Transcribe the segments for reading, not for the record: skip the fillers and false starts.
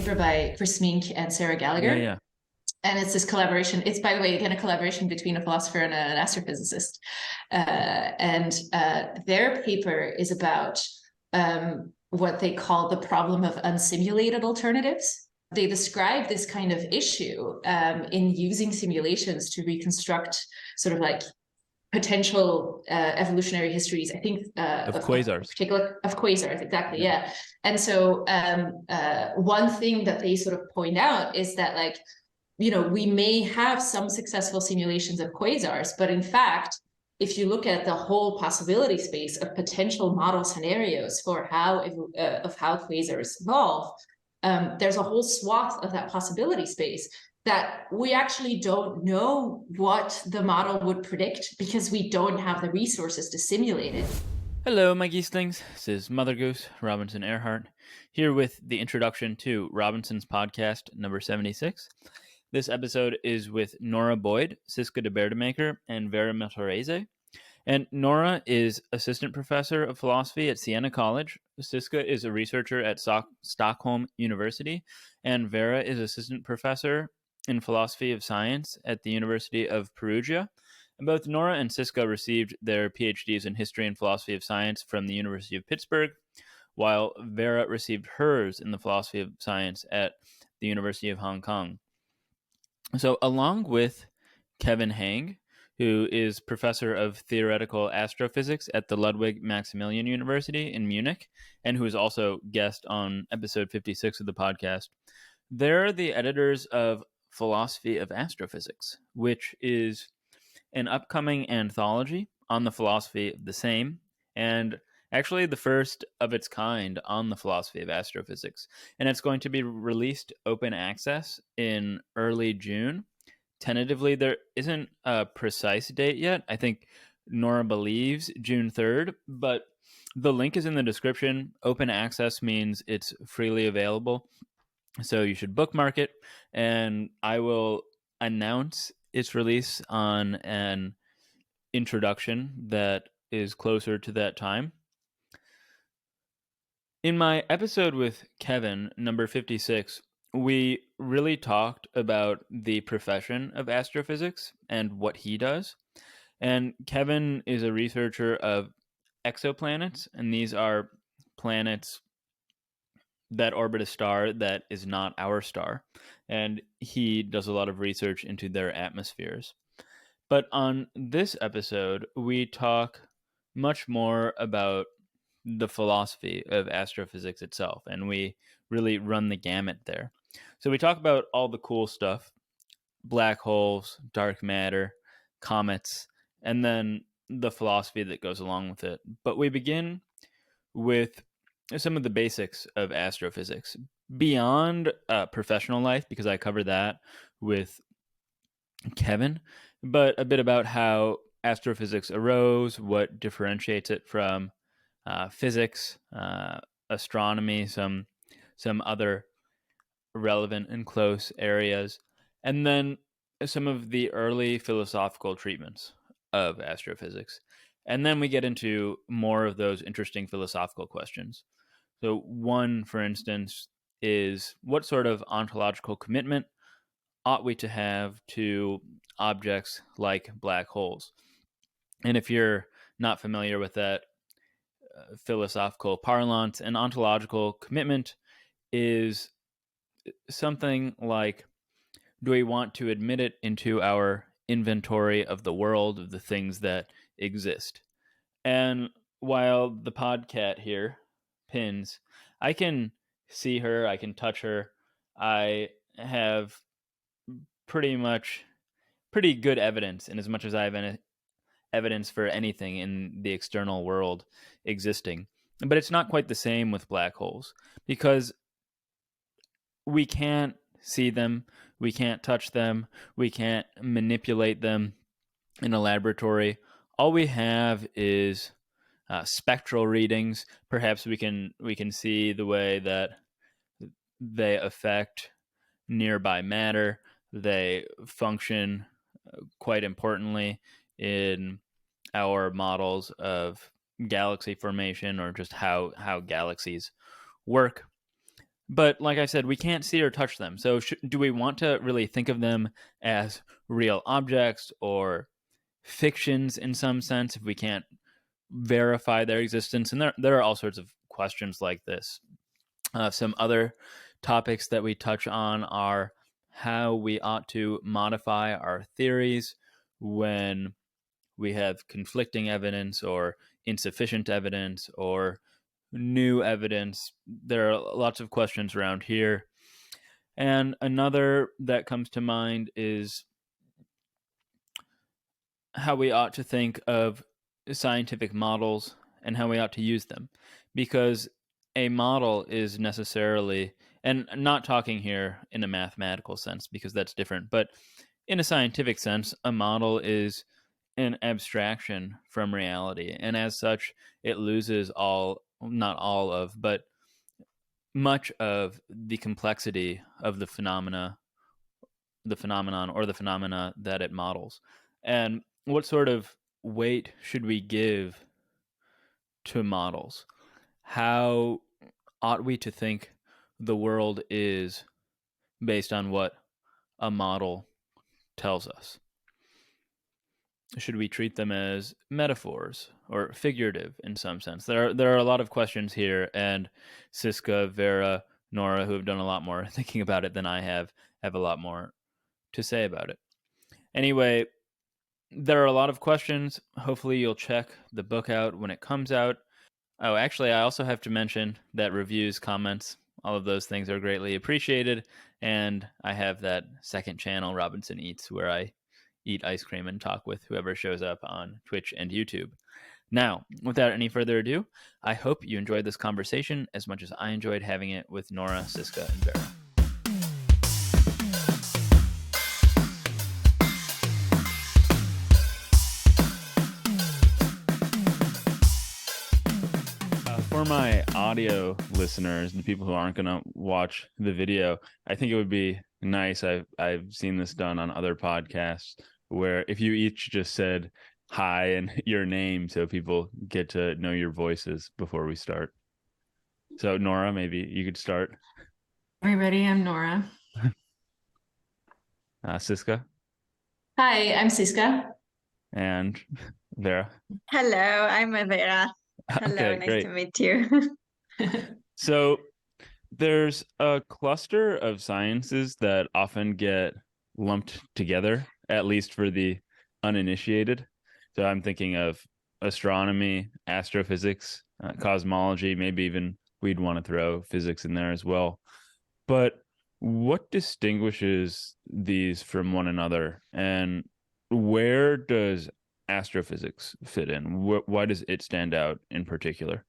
paper by Chris Mink and Sarah Yeah, Gallagher. yeah. And it's this collaboration. It's, by the way, again, a collaboration between a philosopher and an astrophysicist. And their paper is about what they call the problem of unsimulated alternatives. They describe this kind of issue in using simulations to reconstruct sort of like potential evolutionary histories. I think Of of quasars. particular of quasars, exactly, Yeah. yeah. And so one thing that they sort of point out is that, like, we may have some successful simulations of quasars, but in fact, if you look at the whole possibility space of potential model scenarios for how quasars evolve, there's a whole swath of that possibility space that we actually don't know what the model would predict because we don't have the resources to simulate it. Hello, my geeslings. This is Mother Goose, Robinson Erhardt, here with the introduction to Robinson's podcast number 76. This episode is with Nora Boyd, Siska de Baerdemaeker, and Vera Matarese. And Nora is assistant professor of philosophy at Siena College. Siska is a researcher at Stockholm University, and Vera is assistant professor in philosophy of science at the University of Perugia. And both Nora and Siska received their PhDs in history and philosophy of science from the University of Pittsburgh, while Vera received hers in the philosophy of science at the University of Hong Kong. So, along with Kevin Hang, who is professor of theoretical astrophysics at the Ludwig Maximilian University in Munich, and who is also guest on episode 56 of the podcast, they're the editors of Philosophy of Astrophysics, which is an upcoming anthology on the philosophy of the same, and actually the first of its kind on the philosophy of astrophysics. And it's going to be released open access in early June. Tentatively, there isn't a precise date yet. I think Nora believes June 3rd, but the link is in the description. Open access means it's freely available, so you should bookmark it, and I will announce its release on an introduction that is closer to that time. In my episode with Kevin, number 56, we really talked about the profession of astrophysics and what he does. And Kevin is a researcher of exoplanets, and these are planets that orbit a star that is not our star. And he does a lot of research into their atmospheres. But on this episode, we talk much more about the philosophy of astrophysics itself, and we really run the gamut there. So we talk about all the cool stuff: black holes, dark matter, comets, and then the philosophy that goes along with it. But we begin with some of the basics of astrophysics beyond professional life, because I cover that with Kevin, but a bit about how astrophysics arose, what differentiates it from physics, astronomy, some other relevant and close areas, and then some of the early philosophical treatments of astrophysics. And then we get into more of those interesting philosophical questions. So one, for instance, is what sort of ontological commitment ought we to have to objects like black holes? And if you're not familiar with that philosophical parlance, an ontological commitment is something like, do we want to admit it into our inventory of the world, of the things that exist? And while the podcat here, Pins, I can see her, I can touch her, I have pretty good evidence, in as much as I have any evidence for anything in the external world existing. But it's not quite the same with black holes, because we can't see them, we can't touch them, we can't manipulate them in a laboratory. All we have is spectral readings. Perhaps we can see the way that they affect nearby matter. They function quite importantly in our models of galaxy formation, or just how galaxies work. But like I said, we can't see or touch them. So do we want to really think of them as real objects or fictions in some sense if we can't verify their existence? And there are all sorts of questions like this. Some other topics that we touch on are how we ought to modify our theories when we have conflicting evidence or insufficient evidence or new evidence. There are lots of questions around here. And another that comes to mind is how we ought to think of scientific models and how we ought to use them. Because a model is necessarily, and not talking here in a mathematical sense because that's different, but in a scientific sense, a model is an abstraction from reality. And as such, it loses not all of, but much of the complexity of the phenomenon or the phenomena that it models. And what sort of weight should we give to models? How ought we to think the world is based on what a model tells us? Should we treat them as metaphors or figurative in some sense? There are a lot of questions here, and Siska, Vera, Nora, who have done a lot more thinking about it than I have a lot more to say about it. Anyway, there are a lot of questions. Hopefully you'll check the book out when it comes out. Oh, actually, I also have to mention that reviews, comments, all of those things are greatly appreciated. And I have that second channel, Robinson Eats, where I eat ice cream and talk with whoever shows up on Twitch and YouTube. Now, without any further ado, I hope you enjoyed this conversation as much as I enjoyed having it with Nora, Siska, and Vera. For my audio listeners, the people who aren't going to watch the video, I think it would be nice. I've seen this done on other podcasts where if you each just said hi and your name so people get to know your voices before we start. So Nora, maybe you could start. Everybody, I'm Nora. Siska. Hi, I'm Siska. And Vera. Hello, I'm Vera. Hello, Okay, nice great. to meet you. So there's a cluster of sciences that often get lumped together, at least for the uninitiated. So I'm thinking of astronomy, astrophysics, cosmology, maybe even we'd want to throw physics in there as well. But what distinguishes these from one another, and where does astrophysics fit in? Why does it stand out in particular?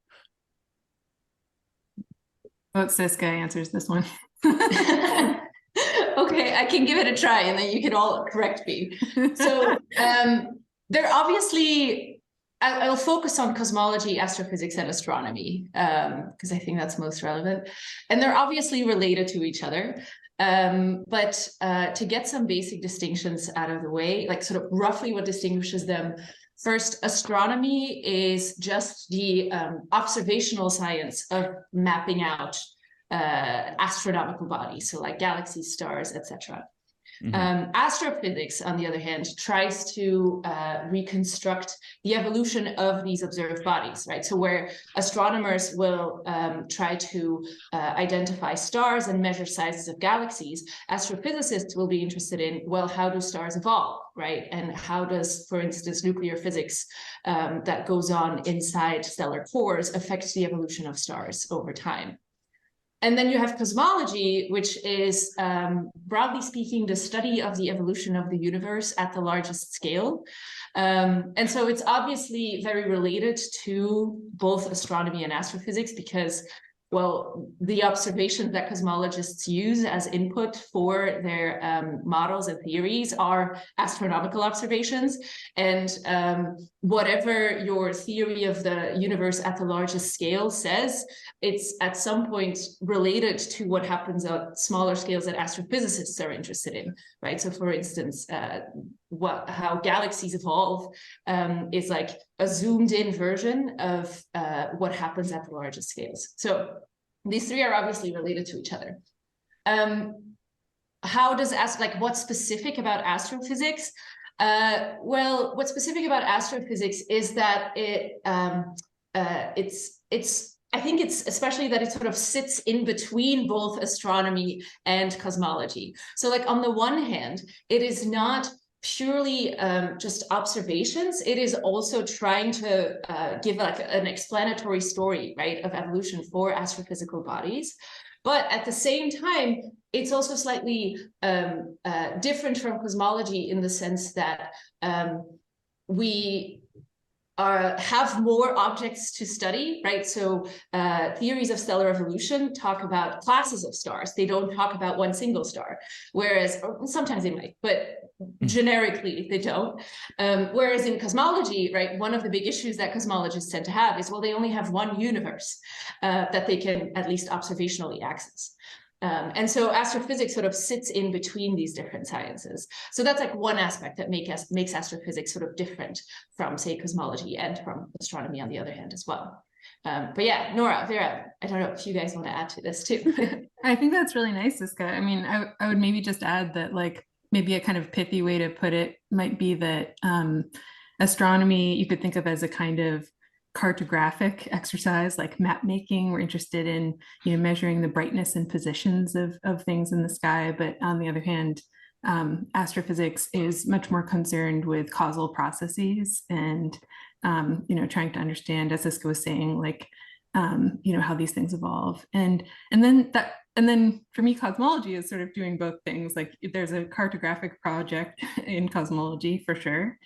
Vote Siska answers this one. Okay, I can give it a try and then you can all correct me. So they're obviously, I'll focus on cosmology, astrophysics, and astronomy because I think that's most relevant. And they're obviously related to each other. But to get some basic distinctions out of the way, like sort of roughly what distinguishes them. First, astronomy is just the observational science of mapping out astronomical bodies, so like galaxies, stars, etc. Mm-hmm. Astrophysics, on the other hand, tries to reconstruct the evolution of these observed bodies, right? So where astronomers will try to identify stars and measure sizes of galaxies, astrophysicists will be interested in, well, how do stars evolve, right? And how does, for instance, nuclear physics that goes on inside stellar cores affect the evolution of stars over time? And then you have cosmology, which is, broadly speaking, the study of the evolution of the universe at the largest scale. And so it's obviously very related to both astronomy and astrophysics because, well, the observations that cosmologists use as input for their models and theories are astronomical observations. And whatever your theory of the universe at the largest scale says, it's at some point related to what happens at smaller scales that astrophysicists are interested in, right? So for instance, how galaxies evolve is like a zoomed in version of what happens at the largest scales. So These three are obviously related to each other. How does what's specific about astrophysics? Well, what's specific about astrophysics is that I think it's especially that it sort of sits in between both astronomy and cosmology. So like on the one hand, it is not purely just observations. It is also trying to give like an explanatory story, right, of evolution for astrophysical bodies. But at the same time, it's also slightly different from cosmology in the sense that we have more objects to study, right? So theories of stellar evolution talk about classes of stars. They don't talk about one single star, whereas, or sometimes they might, but generically they don't. Whereas in cosmology, right, one of the big issues that cosmologists tend to have is, well, they only have one universe that they can at least observationally access. And so astrophysics sort of sits in between these different sciences. So that's like one aspect that makes astrophysics sort of different from, say, cosmology, and from astronomy on the other hand as well. But yeah, Nora, Vera, I don't know if you guys want to add to this too. I think that's really nice, Siska. I mean, I would maybe just add that, like, maybe a kind of pithy way to put it might be that astronomy you could think of as a kind of cartographic exercise, like map making. We're interested in, you know, measuring the brightness and positions of things in the sky. But on the other hand, astrophysics is much more concerned with causal processes and, you know, trying to understand, as Siska was saying, like, you know, how these things evolve. And then for me, cosmology is sort of doing both things. Like, there's a cartographic project in cosmology for sure.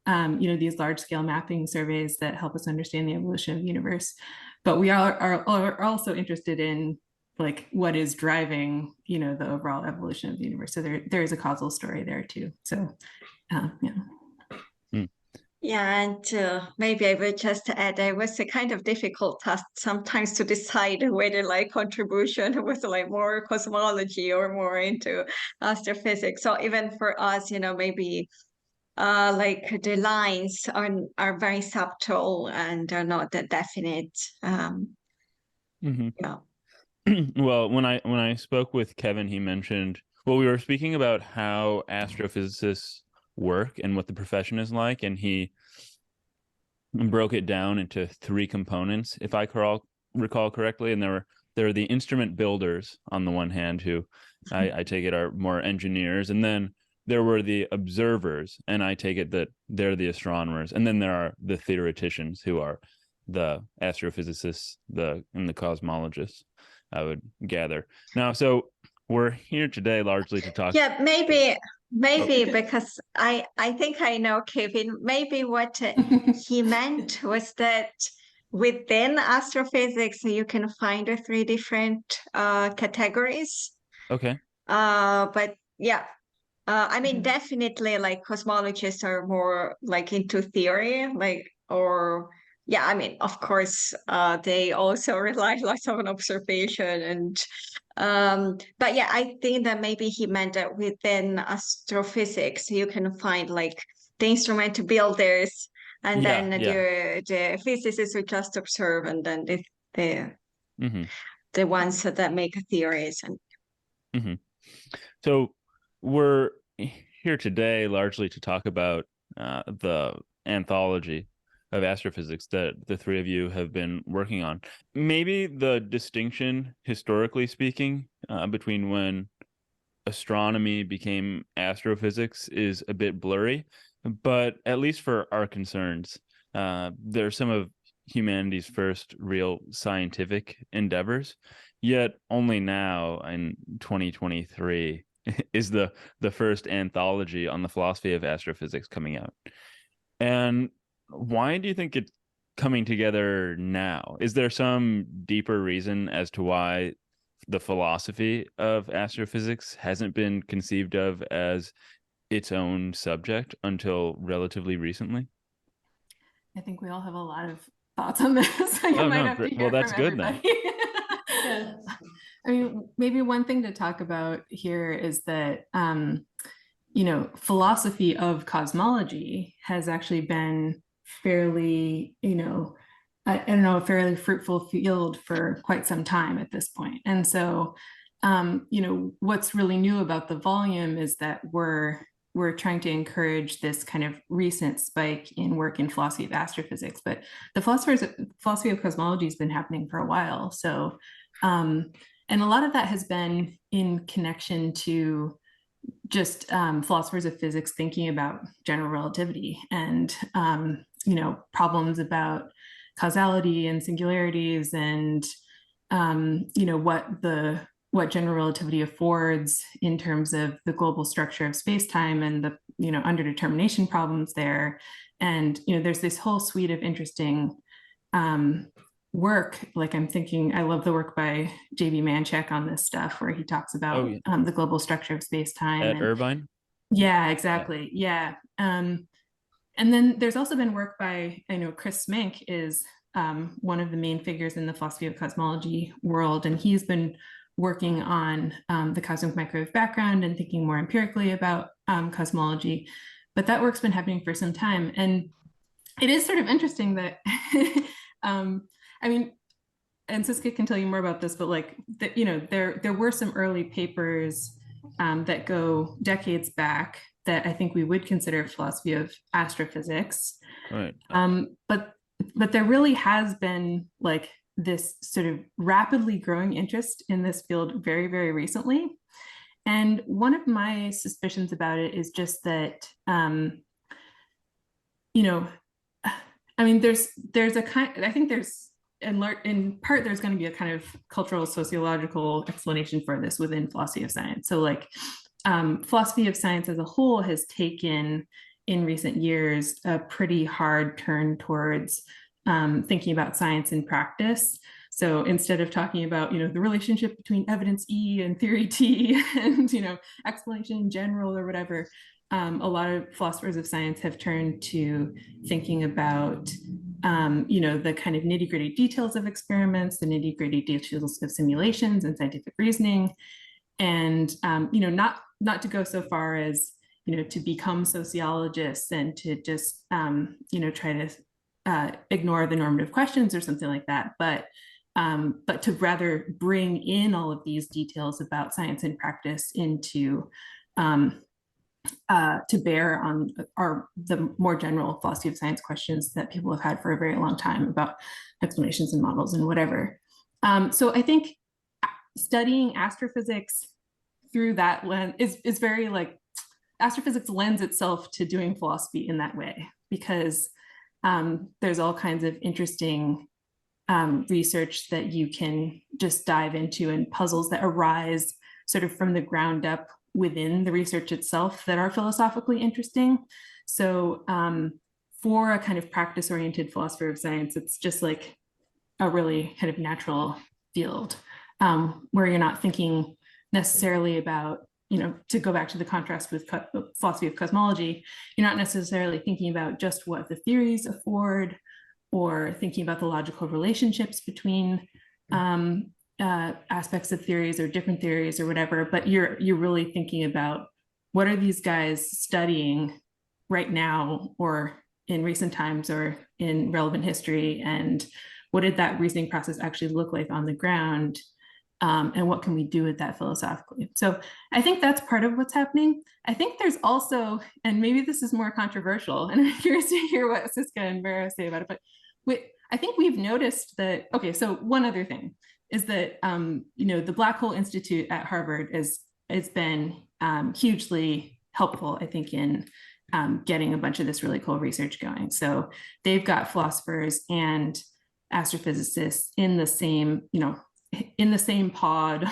You know, these large scale mapping surveys that help us understand the evolution of the universe. But we are also interested in, like, what is driving, you know, the overall evolution of the universe. So there is a causal story there too. So yeah. Yeah, and maybe I will just add, it was a kind of difficult task sometimes to decide whether like contribution was like more cosmology or more into astrophysics. So even for us, you know, maybe like the lines are very subtle and are not that definite. Yeah. Well, when I spoke with Kevin, he mentioned, well, we were speaking about how astrophysicists work and what the profession is like, and he broke it down into three components, if I recall correctly. And there are the instrument builders on the one hand, who I take it are more engineers, and then there were the observers, and I take it that they're the astronomers, and then there are the theoreticians, who are the astrophysicists, and the cosmologists, I would gather. Now, so we're here today largely to talk. Yeah, maybe because I think I know Kevin. Maybe what he meant was that within astrophysics you can find the three different categories. Okay. But yeah, I mean, definitely, like, cosmologists are more like into theory, like, or yeah, I mean, of course, they also rely lots on observation and but yeah, I think that maybe he meant that within astrophysics you can find like the instrument builders, and then the physicists who just observe, and then the ones that make theories. And so we're here today largely to talk about the anthology of astrophysics that the three of you have been working on. Maybe the distinction, historically speaking, between when astronomy became astrophysics is a bit blurry, but at least for our concerns, they're some of humanity's first real scientific endeavors. Yet only now in 2023 is the first anthology on the philosophy of astrophysics coming out. And why do you think it's coming together now? Is there some deeper reason as to why the philosophy of astrophysics hasn't been conceived of as its own subject until relatively recently? I think we all have a lot of thoughts on this. Well, that's good then. Yeah. I mean, maybe one thing to talk about here is that, you know, philosophy of cosmology has actually been fairly, you know, I don't know, a fairly fruitful field for quite some time at this point. And so, you know, what's really new about the volume is that we're trying to encourage this kind of recent spike in work in philosophy of astrophysics, but the philosophy of cosmology has been happening for a while. So, and a lot of that has been in connection to just philosophers of physics thinking about general relativity and, you know, problems about causality and singularities and, you know, what general relativity affords in terms of the global structure of space-time and the, you know, underdetermination problems there. And, you know, there's this whole suite of interesting work. Like I'm thinking, I love the work by J.B. Manchak on this stuff, where he talks about the global structure of space-time. At Irvine? Yeah, exactly. Yeah. And then there's also been work by, I know Chris Smink is one of the main figures in the philosophy of cosmology world, and he's been working on the cosmic microwave background and thinking more empirically about cosmology. But that work's been happening for some time. And it is sort of interesting that, I mean, and Siska can tell you more about this, but like, you know, there were some early papers that go decades back that I think we would consider philosophy of astrophysics. Right. But there really has been like this sort of rapidly growing interest in this field very, very recently. And one of my suspicions about it is just that, you know, I mean, there's a kind, I think there's, in part, there's going to be a kind of cultural sociological explanation for this within philosophy of science. So like philosophy of science as a whole has taken in recent years a pretty hard turn towards thinking about science in practice. So instead of talking about, you know, the relationship between evidence E and theory T and, you know, explanation in general or whatever, a lot of philosophers of science have turned to thinking about, you know, the kind of nitty-gritty details of experiments, the nitty-gritty details of simulations and scientific reasoning, and, you know, not to go so far as, you know, to become sociologists and to just, you know, try to ignore the normative questions or something like that, but to rather bring in all of these details about science and practice into to bear on the more general philosophy of science questions that people have had for a very long time about explanations and models and whatever. So I think studying astrophysics through that lens is very like, astrophysics lends itself to doing philosophy in that way, because there's all kinds of interesting research that you can just dive into, and puzzles that arise sort of from the ground up within the research itself that are philosophically interesting. So for a kind of practice-oriented philosopher of science, it's just like a really kind of natural field where you're not thinking necessarily about, you know, to go back to the contrast with philosophy of cosmology, you're not necessarily thinking about just what the theories afford or thinking about the logical relationships between aspects of theories or different theories or whatever, but you're really thinking about what are these guys studying right now or in recent times or in relevant history, and what did that reasoning process actually look like on the ground, and what can we do with that philosophically? So I think that's part of what's happening. I think there's also, and maybe this is more controversial, and I'm curious to hear what Siska and Vera say about it, but I think we've noticed that, okay, so one other thing is that, you know, the Black Hole Institute at Harvard has been hugely helpful, I think, in getting a bunch of this really cool research going. So they've got philosophers and astrophysicists in the same, you know, in the same pod,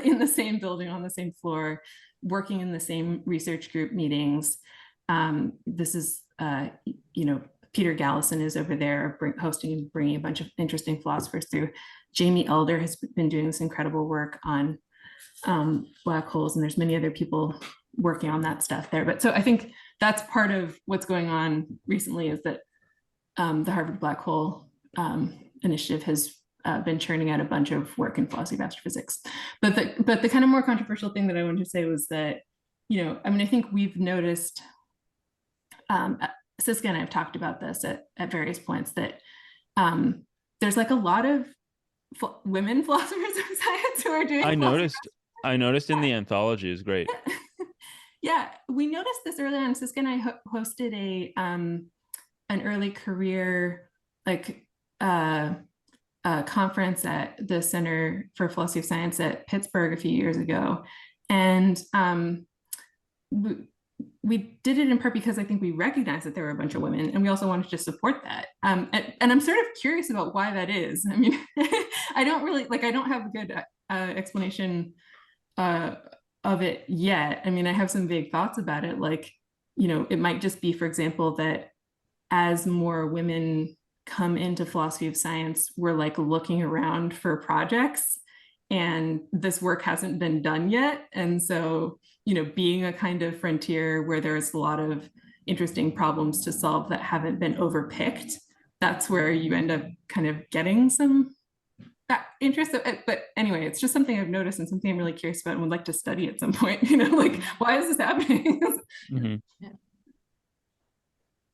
in the same building, on the same floor, working in the same research group meetings. This is, you know, Peter Gallison is over there hosting and bringing a bunch of interesting philosophers through. Jamie Elder has been doing this incredible work on black holes, and there's many other people working on that stuff there. But so I think that's part of what's going on recently, is that the Harvard Black Hole Initiative has been churning out a bunch of work in philosophy of astrophysics. But the kind of more controversial thing that I wanted to say was that, you know, I mean, I think we've noticed, Siska and I have talked about this at various points, that there's like a lot of women philosophers of science who are doing. I noticed in the anthology is great. Yeah, we noticed this early on. Siska and I hosted an early career conference at the Center for Philosophy of Science at Pittsburgh a few years ago, and we did it in part because I think we recognized that there were a bunch of women, and we also wanted to support that. And I'm sort of curious about why that is. I mean, I don't have a good explanation of it yet. I mean, I have some vague thoughts about it. Like, it might just be, for example, that as more women come into philosophy of science, we're like looking around for projects, and this work hasn't been done yet. And so, being a kind of frontier where there's a lot of interesting problems to solve that haven't been overpicked, that's where you end up kind of getting some interest. But anyway, it's just something I've noticed and something I'm really curious about and would like to study at some point. Like, why is this happening? Mm-hmm.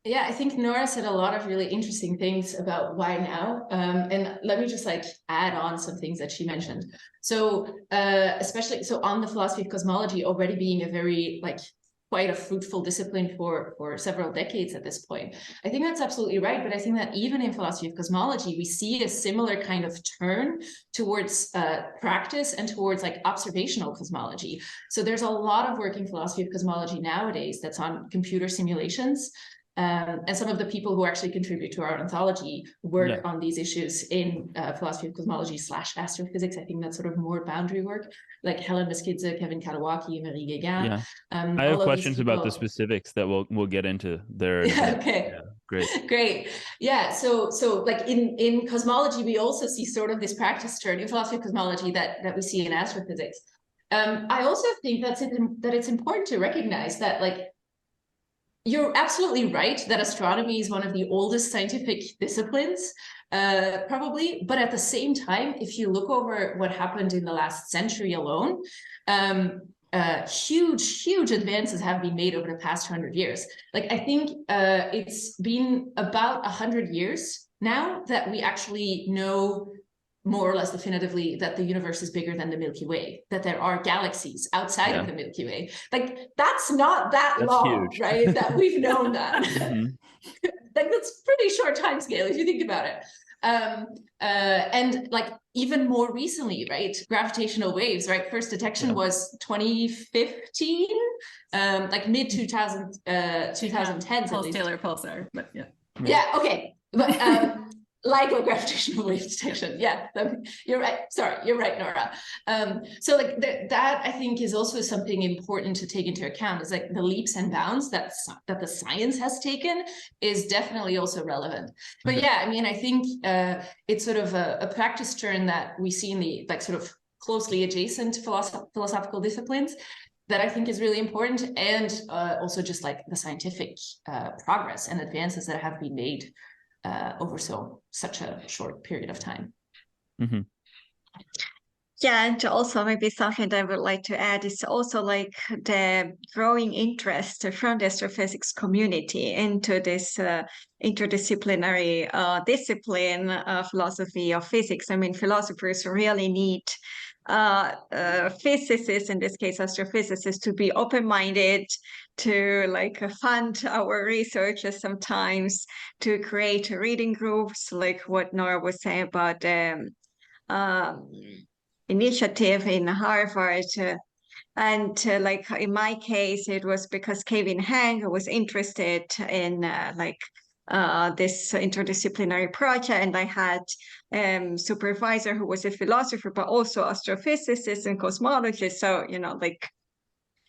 Yeah, I think Nora said a lot of really interesting things about why now. And let me just add on some things that she mentioned. So especially on the philosophy of cosmology already being a very quite a fruitful discipline for several decades at this point. I think that's absolutely right. But I think that even in philosophy of cosmology, we see a similar kind of turn towards practice and towards observational cosmology. So there's a lot of work in philosophy of cosmology nowadays that's on computer simulations. And some of the people who actually contribute to our anthology work on these issues in philosophy of cosmology / astrophysics. I think that's sort of more boundary work, like Helen Meskidze, Kevin Kalawaki, Marie Guéguin. Yeah. I have questions about the specifics that we'll get into there. Okay. Yeah, great. Great. Yeah. So in cosmology, we also see sort of this practice turn in philosophy of cosmology that we see in astrophysics. I also think that it's important to recognize that you're absolutely right that astronomy is one of the oldest scientific disciplines, probably. But at the same time, if you look over what happened in the last century alone, huge advances have been made over the past 100 years. I think it's been about 100 years now that we actually know more or less definitively that the universe is bigger than the Milky Way, that there are galaxies outside of the Milky Way. That's not that's long, huge. Right? That we've known that. Mm-hmm. That's pretty short time scale if you think about it. And even more recently, right? Gravitational waves, right? First detection was 2015, mid 2010s. Pulse-Taylor pulsar, but yeah. Yeah, okay. But LIGO gravitational wave detection. Yeah, you're right. Sorry, you're right, Nora. So that I think is also something important to take into account, is the leaps and bounds that the science has taken is definitely also relevant. But yeah, I mean, I think it's sort of a practice turn that we see in the sort of closely adjacent philosophical disciplines that I think is really important, and also just the scientific progress and advances that have been made over such a short period of time. Mm-hmm. Yeah, and also maybe something that I would like to add is also the growing interest from the astrophysics community into this interdisciplinary discipline, philosophy of physics. I mean, philosophers really need physicists, in this case astrophysicists, to be open-minded, to fund our researchers sometimes, to create reading groups, like what Nora was saying about initiative in Harvard. And in my case, it was because Kevin Hang was interested in this interdisciplinary project, and I had supervisor who was a philosopher but also astrophysicist and cosmologist. So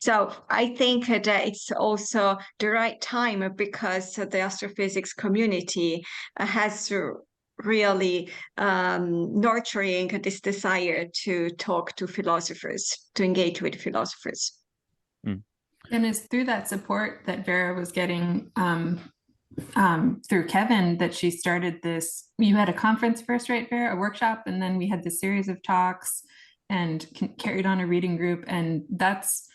so I think that it's also the right time, because the astrophysics community has really nurturing this desire to talk to philosophers, to engage with philosophers. And it's through that support that Vera was getting through Kevin that she started this. You had a conference first, right, Vera? A workshop, and then we had this series of talks and carried on a reading group, and that's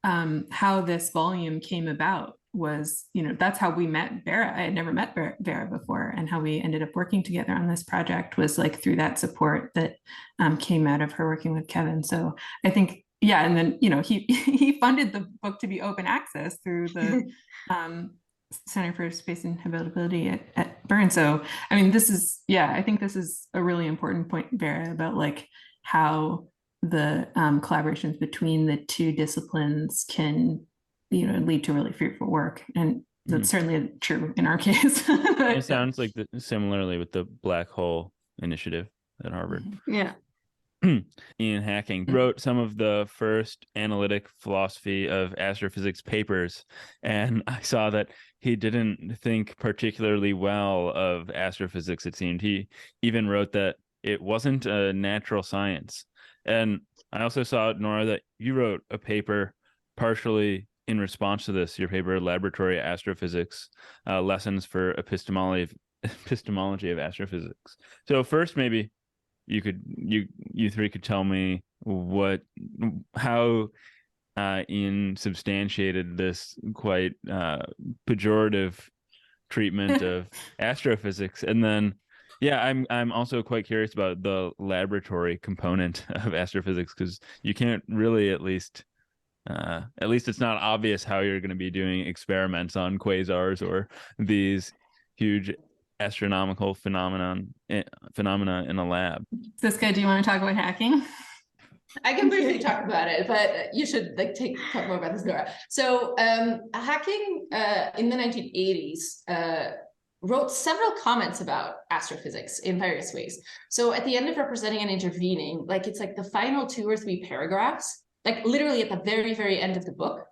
how this volume came about. was, that's how we met Vera. I had never met Vera before, and how we ended up working together on this project was like through that support that came out of her working with Kevin. So I think, yeah, and then he funded the book to be open access through the Center for Space and Habitability at Bern. So I mean, I think this is a really important point, Vera, about like how the collaborations between the two disciplines can lead to really fruitful work, and that's certainly true in our case. It sounds like similarly with the Black Hole Initiative at Harvard. Yeah. Ian Hacking wrote some of the first analytic philosophy of astrophysics papers, and I saw that he didn't think particularly well of astrophysics, it seemed. He even wrote that it wasn't a natural science. And I also saw, Nora, that you wrote a paper partially in response to this, your paper, Laboratory Astrophysics, Lessons for Epistemology of Astrophysics. So first, maybe you three could tell me how Ian substantiated this quite pejorative treatment of astrophysics. And then, yeah, I'm also quite curious about the laboratory component of astrophysics, because you can't really, at least it's not obvious how you're going to be doing experiments on quasars or these huge astronomical phenomena in a lab. Siska, do you want to talk about hacking? I can briefly talk about it, but you should talk more about this, Nora. So hacking in the 1980s wrote several comments about astrophysics in various ways. So at the end of Representing and Intervening, it's like the final 2 or 3 paragraphs, like literally at the very, very end of the book,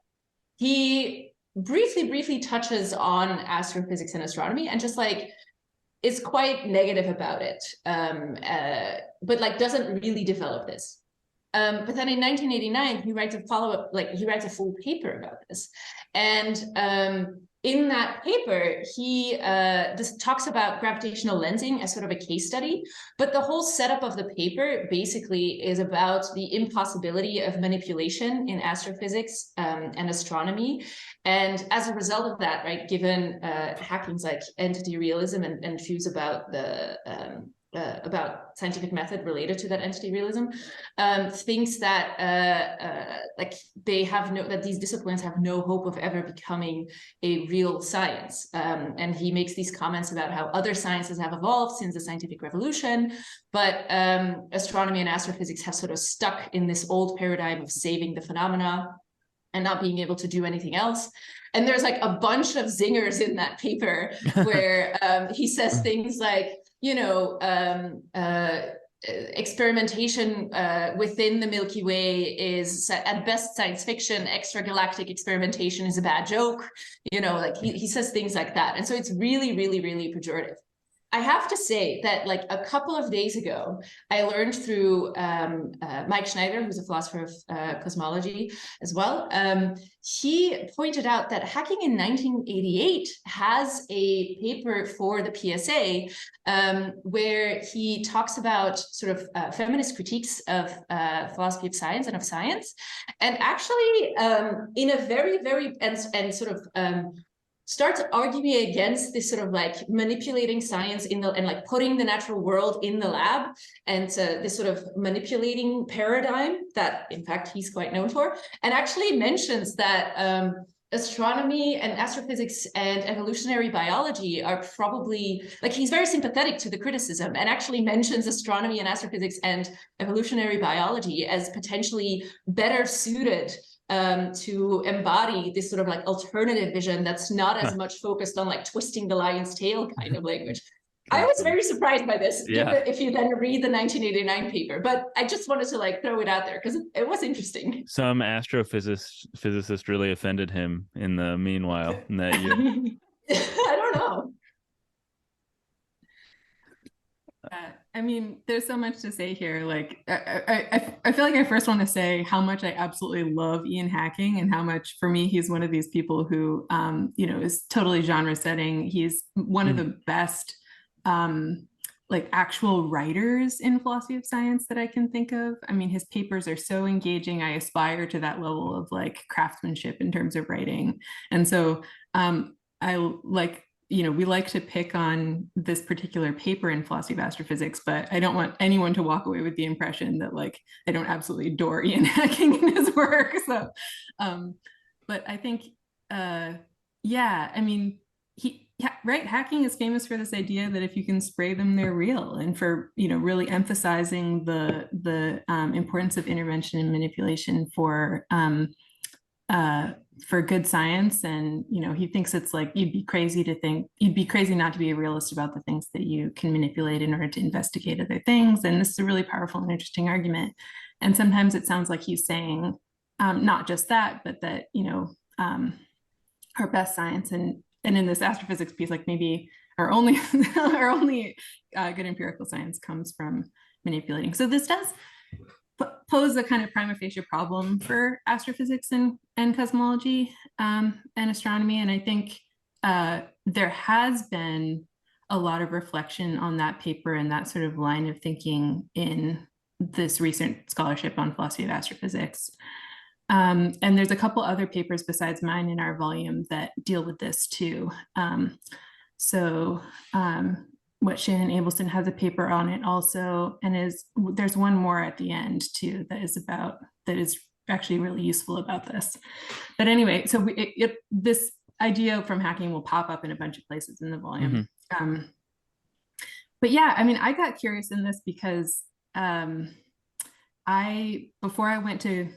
he briefly touches on astrophysics and astronomy, and just is quite negative about it, but doesn't really develop this. But then in 1989, he writes a follow-up, he writes a full paper about this. And in that paper, he just talks about gravitational lensing as sort of a case study. But the whole setup of the paper basically is about the impossibility of manipulation in astrophysics and astronomy. And as a result of that, right, given Hacking's entity realism and views about the about scientific method related to that entity realism, thinks that that these disciplines have no hope of ever becoming a real science. And he makes these comments about how other sciences have evolved since the scientific revolution, but astronomy and astrophysics have sort of stuck in this old paradigm of saving the phenomena and not being able to do anything else. And there's a bunch of zingers in that paper where he says things like, experimentation within the Milky Way is at best science fiction. Extragalactic experimentation is a bad joke. He says things like that. And so it's really, really, really pejorative. I have to say that a couple of days ago, I learned through Mike Schneider, who's a philosopher of cosmology as well. He pointed out that Hacking in 1988 has a paper for the PSA where he talks about sort of feminist critiques of philosophy of science and of science. And actually in a very, very, and sort of starts arguing against this sort of manipulating science and putting the natural world in the lab, and this sort of manipulating paradigm that in fact he's quite known for, and actually mentions that astronomy and astrophysics and evolutionary biology are probably, he's very sympathetic to the criticism, and actually mentions astronomy and astrophysics and evolutionary biology as potentially better suited to embody this sort of alternative vision that's not as much focused on twisting the lion's tail kind of language. I was very surprised by this, if you then read the 1989 paper, but I just wanted to throw it out there because it was interesting. Some astrophysicist really offended him in the meanwhile in that year. I don't know. I mean, there's so much to say here. I feel like I first want to say how much I absolutely love Ian Hacking, and how much, for me, he's one of these people who, is totally genre setting. He's one of the best like actual writers in philosophy of science that I can think of. I mean, his papers are so engaging. I aspire to that level of like craftsmanship in terms of writing. And so I like, you know, we like to pick on this particular paper in philosophy of astrophysics, but I don't want anyone to walk away with the impression that like I don't absolutely adore Ian Hacking in his work. So, but I think, yeah, I mean, right, hacking is famous for this idea that if you can spray them, they're real, and for, you know, really emphasizing the importance of intervention and manipulation for good science. And, you know, he thinks it's like you'd be crazy not to be a realist about the things that you can manipulate in order to investigate other things. And this is a really powerful and interesting argument. And sometimes it sounds like he's saying not just that, but that, you know, our best science and in this astrophysics piece, like maybe our only good empirical science comes from manipulating. So this does pose a kind of prima facie problem for astrophysics and cosmology and astronomy. And I think there has been a lot of reflection on that paper and that sort of line of thinking in this recent scholarship on philosophy of astrophysics. And there's a couple other papers besides mine in our volume that deal with this too. What Shannon Abelson has a paper on it also, and there's one more at the end too that is actually really useful about this. But anyway, so this idea from hacking will pop up in a bunch of places in the volume. Mm-hmm. But yeah, I mean, I got curious in this because before I went to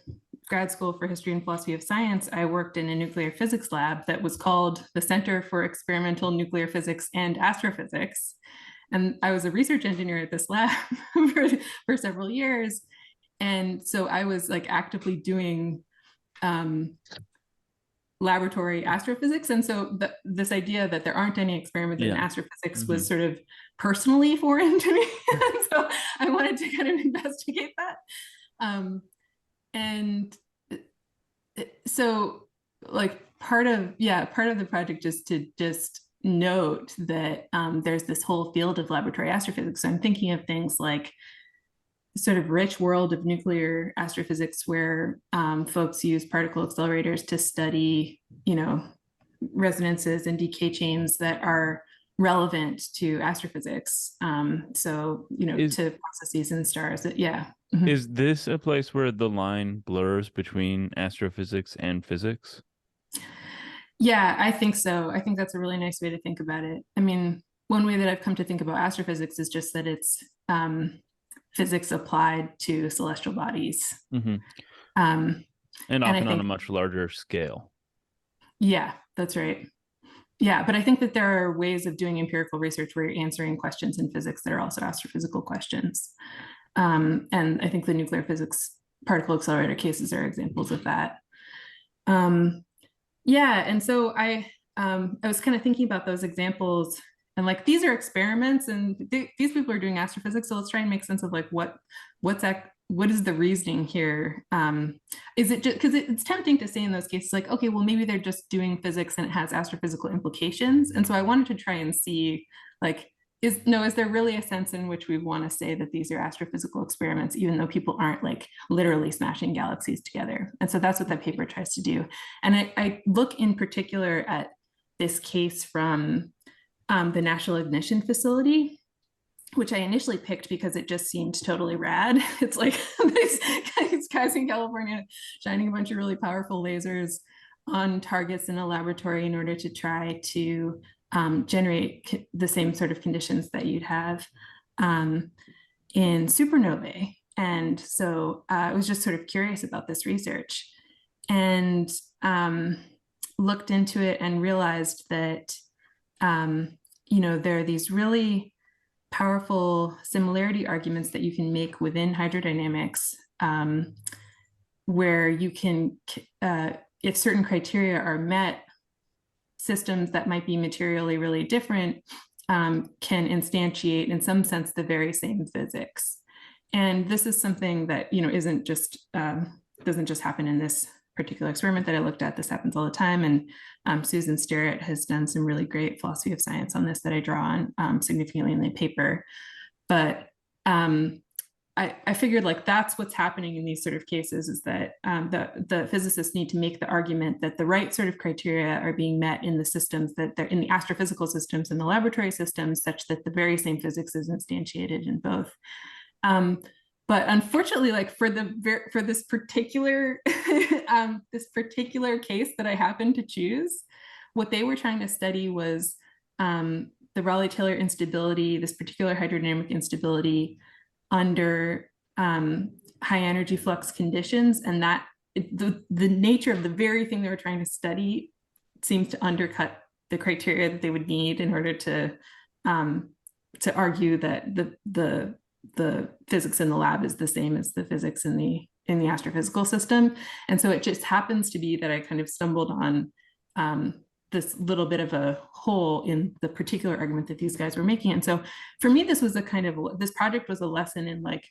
grad school for history and philosophy of science, I worked in a nuclear physics lab that was called the Center for Experimental Nuclear Physics and Astrophysics. And I was a research engineer at this lab for several years. And so I was like actively doing laboratory astrophysics. And so this idea that there aren't any experiments in astrophysics was sort of personally foreign to me. So I wanted to kind of investigate that. And so like part of the project is to just note that there's this whole field of laboratory astrophysics. So I'm thinking of things like sort of rich world of nuclear astrophysics where folks use particle accelerators to study, you know, resonances and decay chains that are relevant to astrophysics. So, you know, to processes in stars that, Mm-hmm. Is this a place where the line blurs between astrophysics and physics? Yeah, I think so. I think that's a really nice way to think about it. I mean, one way that I've come to think about astrophysics is just that it's physics applied to celestial bodies. Mm-hmm. And often on a much larger scale. Yeah, that's right. Yeah, but I think that there are ways of doing empirical research where you're answering questions in physics that are also astrophysical questions. And I think the nuclear physics particle accelerator cases are examples of that. Yeah, and so I was kind of thinking about those examples and like, these are experiments and these people are doing astrophysics. So let's try and make sense of like, what is the reasoning here? Is it just, because it's tempting to say in those cases, like, okay, well, maybe they're just doing physics and it has astrophysical implications. And so I wanted to try and see like, is there really a sense in which we want to say that these are astrophysical experiments, even though people aren't like literally smashing galaxies together? And so that's what that paper tries to do. And I look in particular at this case from the National Ignition Facility, which I initially picked because it just seemed totally rad. It's like these guys in California shining a bunch of really powerful lasers on targets in a laboratory in order to try to generate the same sort of conditions that you'd have in supernovae. And so I was just sort of curious about this research and looked into it and realized that, you know, there are these really powerful similarity arguments that you can make within hydrodynamics where you can, if certain criteria are met, systems that might be materially really different can instantiate in some sense the very same physics. And this is something that, you know, doesn't just happen in this particular experiment that I looked at. This happens all the time. And Susan Sterrett has done some really great philosophy of science on this that I draw on significantly in the paper. But I figured like that's what's happening in these sort of cases, is that the physicists need to make the argument that the right sort of criteria are being met in the systems, that they're in the astrophysical systems and the laboratory systems, such that the very same physics is instantiated in both. But unfortunately, like for this particular this particular case that I happened to choose, what they were trying to study was the Rayleigh-Taylor instability, this particular hydrodynamic instability under high energy flux conditions, and that the nature of the very thing they were trying to study seems to undercut the criteria that they would need in order to argue that the physics in the lab is the same as the physics in the astrophysical system. And so it just happens to be that I kind of stumbled on this little bit of a hole in the particular argument that these guys were making. And so for me, this was this project was a lesson in like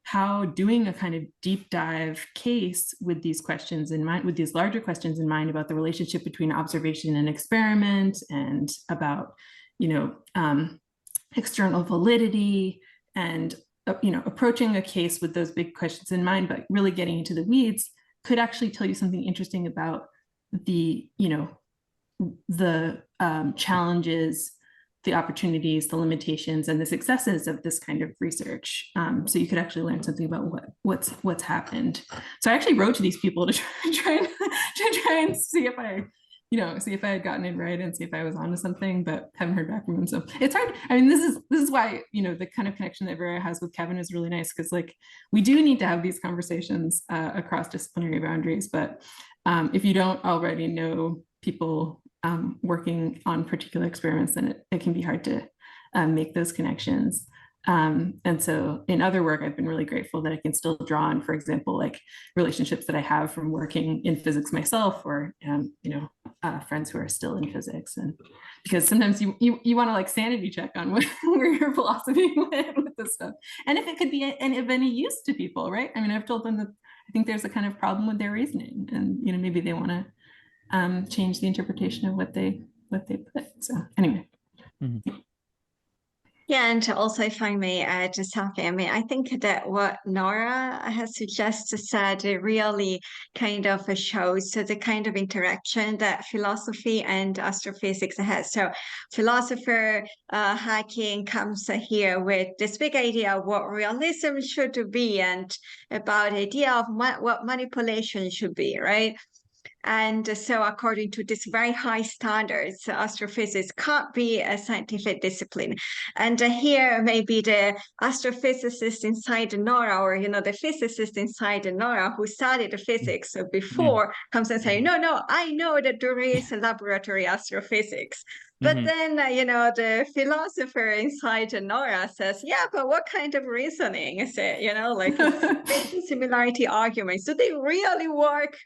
how doing a kind of deep dive case with these questions in mind, with these larger questions in mind about the relationship between observation and experiment, and about, external validity, and, approaching a case with those big questions in mind, but really getting into the weeds could actually tell you something interesting about the challenges, the opportunities, the limitations, and the successes of this kind of research. So you could actually learn something about what's happened. So I actually wrote to these people to try and see if I had gotten it right and see if I was onto something, but haven't heard back from them. So it's hard. I mean, this is why, the kind of connection that Vera has with Kevin is really nice, because like we do need to have these conversations across disciplinary boundaries. But if you don't already know people working on particular experiments, then it can be hard to make those connections. And so in other work, I've been really grateful that I can still draw on, for example, like relationships that I have from working in physics myself, or, friends who are still in physics. And because sometimes you want to like sanity check on where your philosophy went with this stuff. And if it could be of any use to people, right? I mean, I've told them that I think there's a kind of problem with their reasoning, and, maybe they want to change the interpretation of what they put. So anyway. Mm-hmm. Yeah, and also if I may add something, I mean, I think that what Nora has just said really kind of shows the kind of interaction that philosophy and astrophysics has. So philosopher hacking comes here with this big idea of what realism should be, and about the idea of what manipulation should be, right? And so according to this very high standards, astrophysics can't be a scientific discipline. And here maybe the astrophysicist inside Nora, or, the physicist inside Nora who studied physics before comes and say, no, I know that there is a laboratory astrophysics. But then, the philosopher inside Nora says, yeah, but what kind of reasoning is it? Like spatial similarity arguments, do they really work?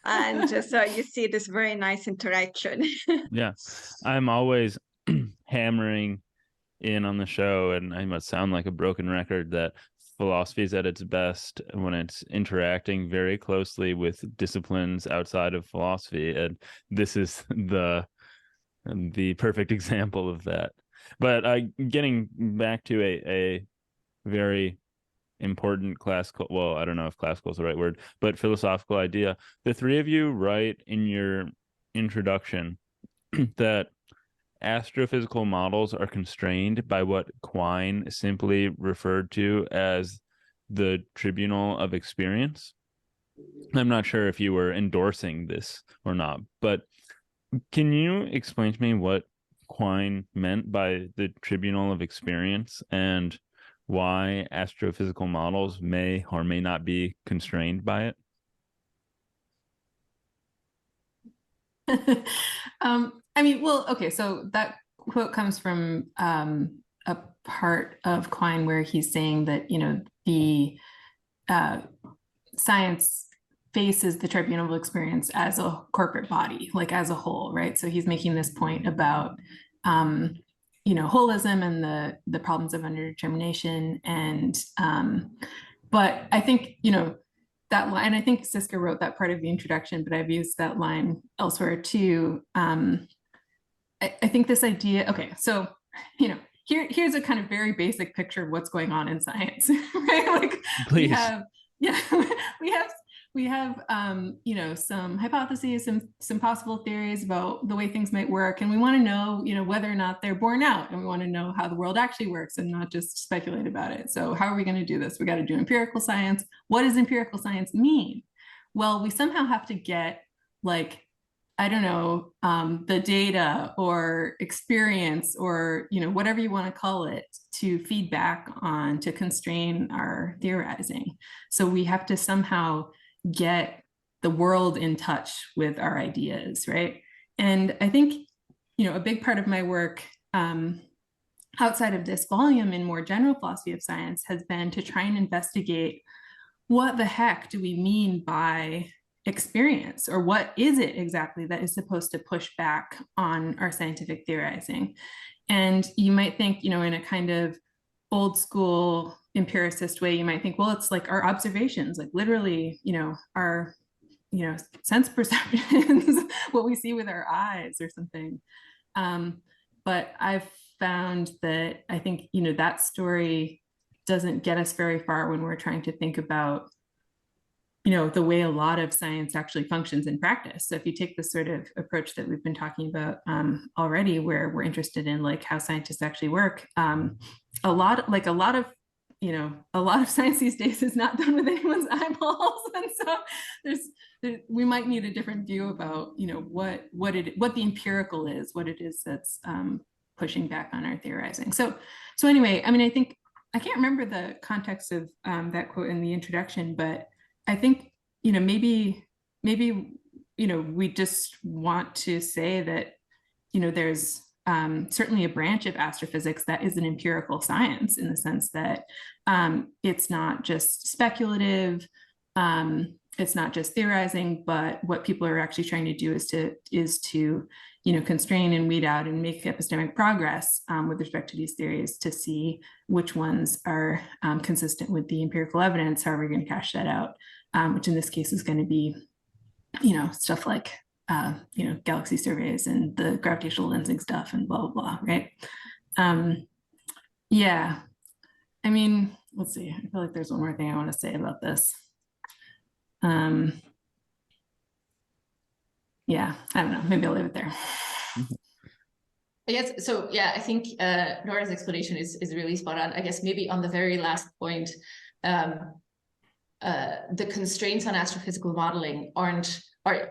And so you see this very nice interaction. Yeah, I'm always hammering in on the show, and I must sound like a broken record, that philosophy is at its best when it's interacting very closely with disciplines outside of philosophy, and this is the perfect example of that. But getting back to a very important classical, well, I don't know if classical is the right word, but philosophical idea. The three of you write in your introduction that astrophysical models are constrained by what Quine simply referred to as the Tribunal of Experience. I'm not sure if you were endorsing this or not, but can you explain to me what Quine meant by the Tribunal of Experience, and why astrophysical models may or may not be constrained by it? I mean, well, okay, so that quote comes from a part of Quine where he's saying that, the science faces the Tribunal of Experience as a corporate body, like as a whole, right? So he's making this point about holism and the problems of underdetermination. And but I think that line, I think Siska wrote that part of the introduction, but I've used that line elsewhere too. I think this idea, okay, so here's a kind of very basic picture of what's going on in science, right? Like Please. we have you know, some hypotheses, some possible theories about the way things might work, and we want to know, you know, whether or not they're borne out, and we want to know how the world actually works and not just speculate about it. So how are we going to do this? We got to do empirical science. What does empirical science mean? Well, we somehow have to get, like, I don't know, the data or experience or, you know, whatever you want to call it, to feed back on, to constrain our theorizing. So we have to somehow get the world in touch with our ideas, right? And I think, you know, a big part of my work outside of this volume in more general philosophy of science has been to try and investigate, what the heck do we mean by experience, or what is it exactly that is supposed to push back on our scientific theorizing? And you might think, you know, in a kind of old school empiricist way, you might think, well, it's like our observations, like literally, you know, our, you know, sense perceptions, what we see with our eyes or something. But I've found that I think, you know, that story doesn't get us very far when we're trying to think about, you know, the way a lot of science actually functions in practice. So if you take the sort of approach that we've been talking about already, where we're interested in like how scientists actually work, a lot of science these days is not done with anyone's eyeballs, and so we might need a different view about, you know, what the empirical is, what it is that's pushing back on our theorizing. So anyway, I mean, I think I can't remember the context of that quote in the introduction, but I think, you know, maybe, you know, we just want to say that, you know, there's certainly a branch of astrophysics that is an empirical science, in the sense that it's not just speculative, it's not just theorizing, but what people are actually trying to do is to you know, constrain and weed out and make epistemic progress with respect to these theories, to see which ones are consistent with the empirical evidence. How are we going to cash that out? Which in this case is going to be, you know, stuff like, you know, galaxy surveys and the gravitational lensing stuff and blah, blah, blah, right? Yeah, I mean, let's see. I feel like there's one more thing I want to say about this. Yeah, I don't know. Maybe I'll leave it there. I guess so. Yeah, I think Nora's explanation is really spot on. I guess maybe on the very last point, the constraints on astrophysical modeling are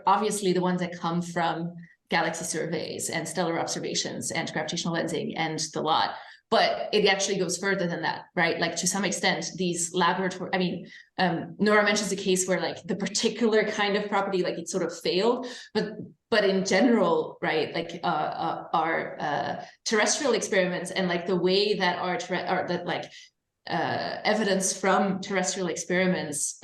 obviously the ones that come from galaxy surveys and stellar observations and gravitational lensing and the lot. But it actually goes further than that, right? Like, to some extent, these laboratory, I mean, Nora mentions a case where like the particular kind of property, like it sort of failed, but in general, right, like our terrestrial experiments and like the way that evidence from terrestrial experiments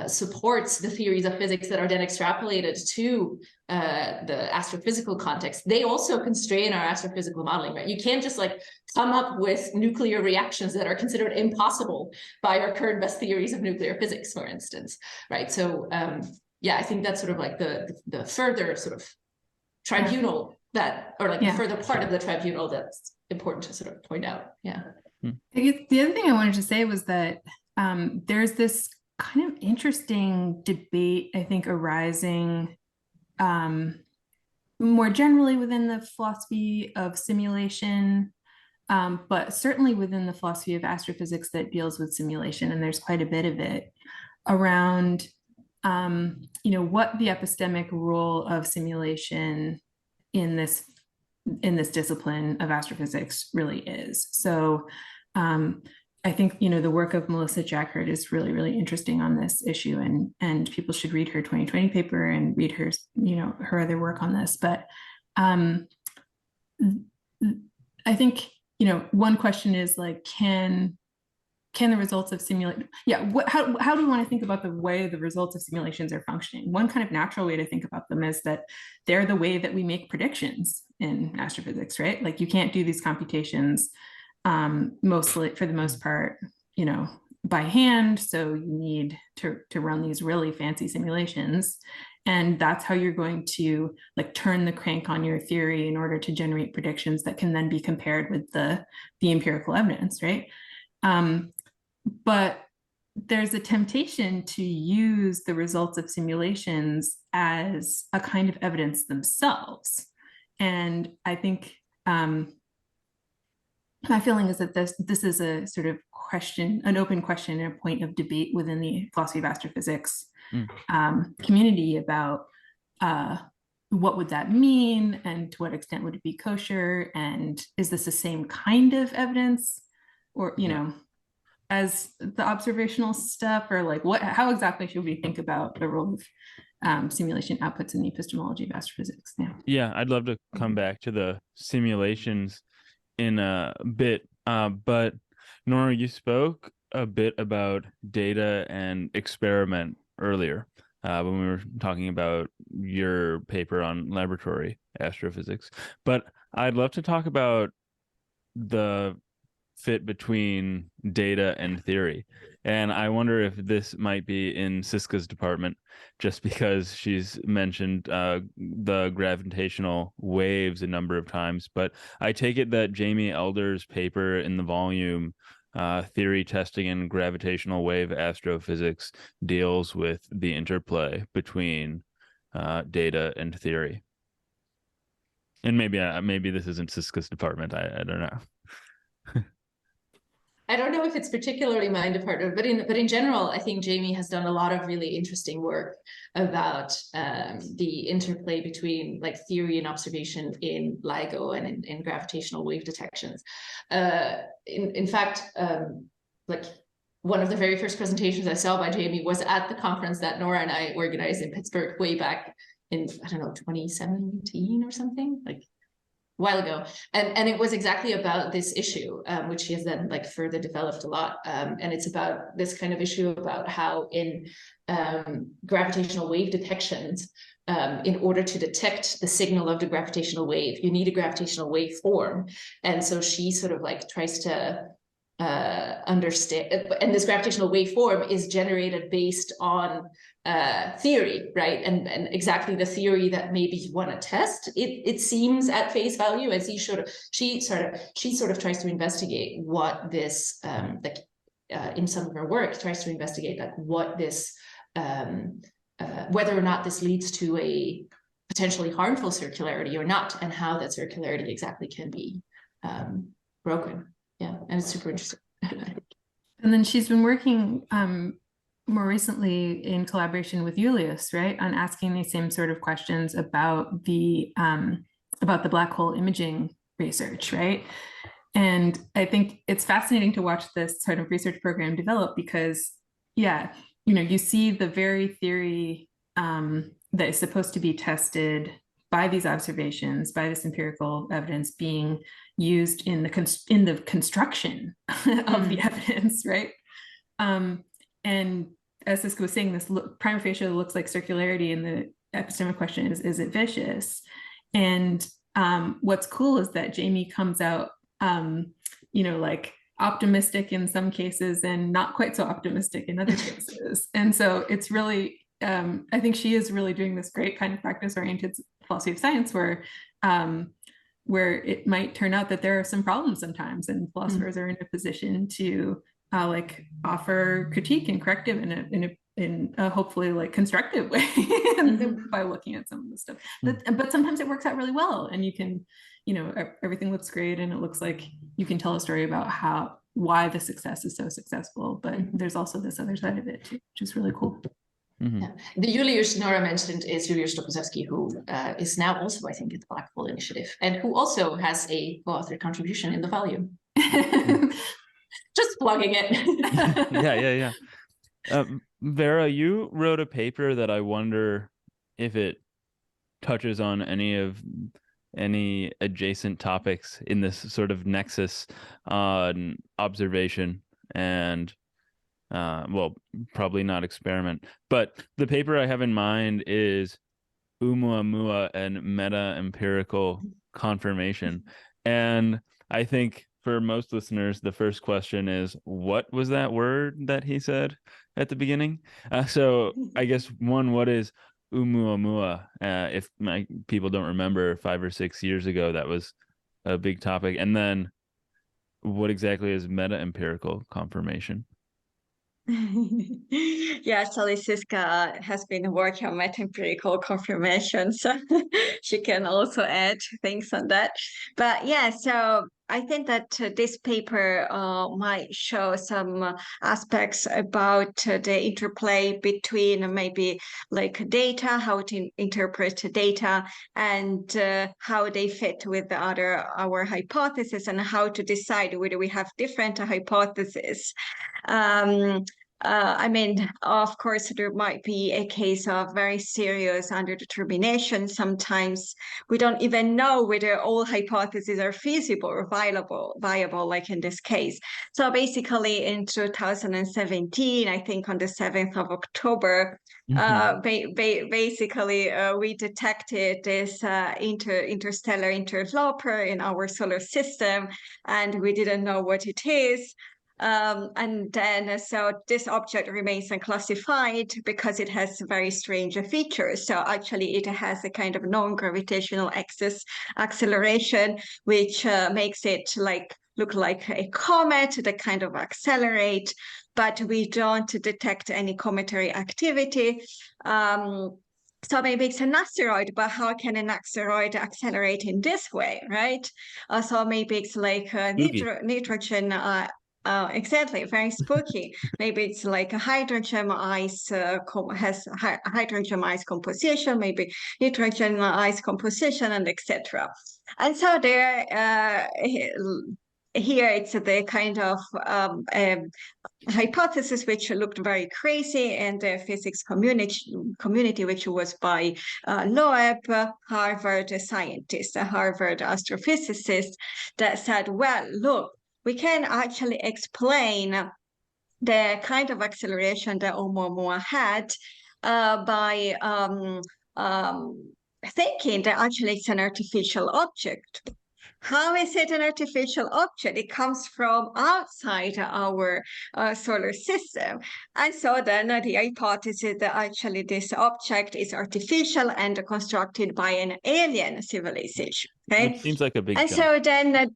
supports the theories of physics that are then extrapolated to the astrophysical context, they also constrain our astrophysical modeling, right? You can't just like come up with nuclear reactions that are considered impossible by our current best theories of nuclear physics, for instance, right? So yeah, I think that's sort of like the further sort of tribunal that, or like the further part of the tribunal that's important to sort of point out. Yeah. I guess the other thing I wanted to say was that there's this kind of interesting debate, I think, arising more generally within the philosophy of simulation, but certainly within the philosophy of astrophysics that deals with simulation, and there's quite a bit of it around, you know, what the epistemic role of simulation in this discipline of astrophysics really is. So I think, you know, the work of Melissa Jacquard is really, really interesting on this issue, and people should read her 2020 paper and read her, you know, her other work on this. But I think, you know, one question is like, can the results of simulation, how do we want to think about the way the results of simulations are functioning? One kind of natural way to think about them is that they're the way that we make predictions in astrophysics, right? Like, you can't do these computations mostly, for the most part, you know, by hand. So you need to run these really fancy simulations. And that's how you're going to like turn the crank on your theory in order to generate predictions that can then be compared with the empirical evidence, right? But there's a temptation to use the results of simulations as a kind of evidence themselves. And I think my feeling is that this is a sort of question, an open question and a point of debate within the philosophy of astrophysics community about what would that mean, and to what extent would it be kosher, and is this the same kind of evidence, or you know, as the observational stuff, or like how exactly should we think about the role of simulation outputs in the epistemology of astrophysics? Yeah, I'd love to come back to the simulations in a bit, but Nora, you spoke a bit about data and experiment earlier when we were talking about your paper on laboratory astrophysics, but I'd love to talk about the fit between data and theory. And I wonder if this might be in Siska's department, just because she's mentioned the gravitational waves a number of times. But I take it that Jamie Elder's paper in the volume Theory, Testing, and Gravitational Wave Astrophysics deals with the interplay between data and theory. And maybe this isn't Siska's department. I don't know. I don't know if it's particularly my department, but in general, I think Jamie has done a lot of really interesting work about the interplay between like theory and observation in LIGO and in gravitational wave detections. In fact, like one of the very first presentations I saw by Jamie was at the conference that Nora and I organized in Pittsburgh way back in, I don't know, 2017 or something, like while ago, and it was exactly about this issue, which he has then like further developed a lot, and it's about this kind of issue about how in gravitational wave detections, in order to detect the signal of the gravitational wave, you need a gravitational wave form, and so she sort of like tries to understand, and this gravitational waveform is generated based on theory, right? And exactly the theory that maybe you want to test. It seems at face value, as she sort of tries to investigate what this in some of her work tries to investigate like what this whether or not this leads to a potentially harmful circularity or not, and how that circularity exactly can be broken. Yeah, and it's super interesting. And then she's been working more recently in collaboration with Julius, right, on asking these same sort of questions about the black hole imaging research, right? And I think it's fascinating to watch this sort of research program develop because, yeah, you know, you see the very theory that is supposed to be tested by these observations, by this empirical evidence being used in the construction of the evidence, right? And as Siska was saying, this prima facie looks like circularity, and the epistemic question is it vicious? And what's cool is that Jamie comes out, you know, like optimistic in some cases and not quite so optimistic in other cases. And so it's really, I think she is really doing this great kind of practice-oriented philosophy of science where it might turn out that there are some problems sometimes, and philosophers are in a position to like offer critique and corrective in a hopefully like constructive way by looking at some of the stuff. But sometimes it works out really well, and you can, you know, everything looks great, and it looks like you can tell a story about why the success is so successful. But there's also this other side of it too, which is really cool. Yeah. The Julius Nora mentioned is Julius Dobrzewski, who is now also, I think, at the Black Hole Initiative, and who also has a co-authored contribution in the volume. Just plugging it. Yeah. Vera, you wrote a paper that I wonder if it touches on any adjacent topics in this sort of nexus on observation and well, probably not experiment, but the paper I have in mind is Oumuamua and meta-empirical confirmation. And I think for most listeners, the first question is, what was that word that he said at the beginning? So I guess one, what is Oumuamua. If my people don't remember, 5 or 6 years ago, that was a big topic. And then what exactly is meta-empirical confirmation? Yeah, actually, Siska has been working on meta-empirical confirmation, so she can also add things on that. But yeah, so I think that this paper might show some aspects about the interplay between maybe like data, how to interpret data, and how they fit with our hypothesis, and how to decide whether we have different hypotheses. I mean, of course, there might be a case of very serious underdetermination. Sometimes we don't even know whether all hypotheses are feasible or viable, like in this case. So basically in 2017, I think on the 7th of October, basically we detected this interstellar interloper in our solar system, and we didn't know what it is. And then, so this object remains unclassified because it has very strange features. So actually it has a kind of non-gravitational acceleration, which makes it look like a comet that kind of accelerate, but we don't detect any cometary activity. So maybe it's an asteroid, but how can an asteroid accelerate in this way, right? So maybe it's like nitrogen. Exactly, very spooky. Maybe it's like a hydrogen ice has hydrogen ice composition, maybe nitrogen ice composition, and etc. And so there, here it's the kind of hypothesis which looked very crazy in the physics community, which was by Loeb, Harvard scientist, a Harvard astrophysicist, that said, well, look, we can actually explain the kind of acceleration that Oumuamua had by thinking that actually it's an artificial object. How is it an artificial object? It comes from outside our solar system. And so then the hypothesis that actually this object is artificial and constructed by an alien civilization. Okay? Which seems like a big jump. So then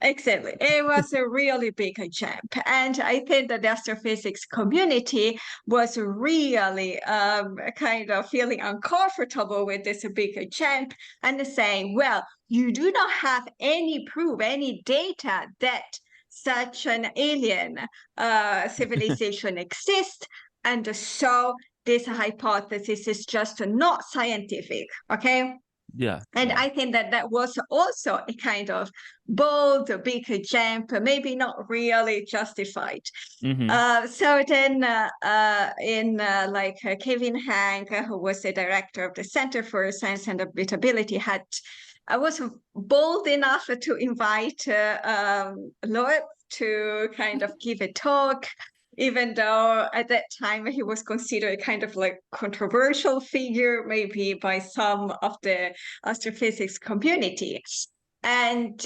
exactly. It was a really big jump. And I think that the astrophysics community was really kind of feeling uncomfortable with this big jump and saying, well, you do not have any proof, any data that such an alien civilization exists. And so this hypothesis is just not scientific, okay? Yeah. And I think that that was also a kind of bold, big jump, maybe not really justified. So then Kevin Hank, who was the director of the Center for Science and Habitability, I was bold enough to invite Loeb to kind of give a talk, even though at that time he was considered kind of like controversial figure, maybe by some of the astrophysics community. And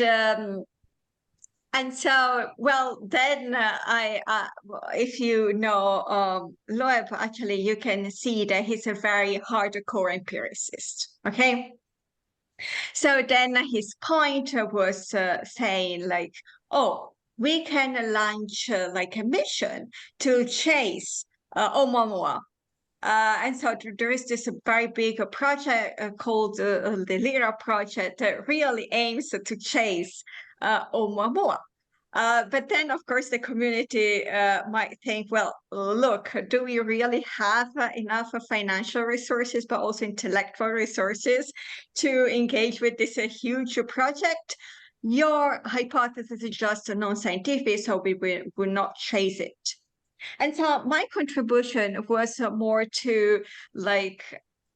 so, well, then if you know Loeb, actually, you can see that he's a very hardcore empiricist, okay? So then his point was saying like, oh, we can launch like a mission to chase Oumuamua. And so there is this very big project called the Lyra project that really aims to chase Oumuamua. But then, of course, the community might think, well, look, do we really have enough financial resources, but also intellectual resources to engage with this huge project? Your hypothesis is just non-scientific, so we will not chase it. And so my contribution was more to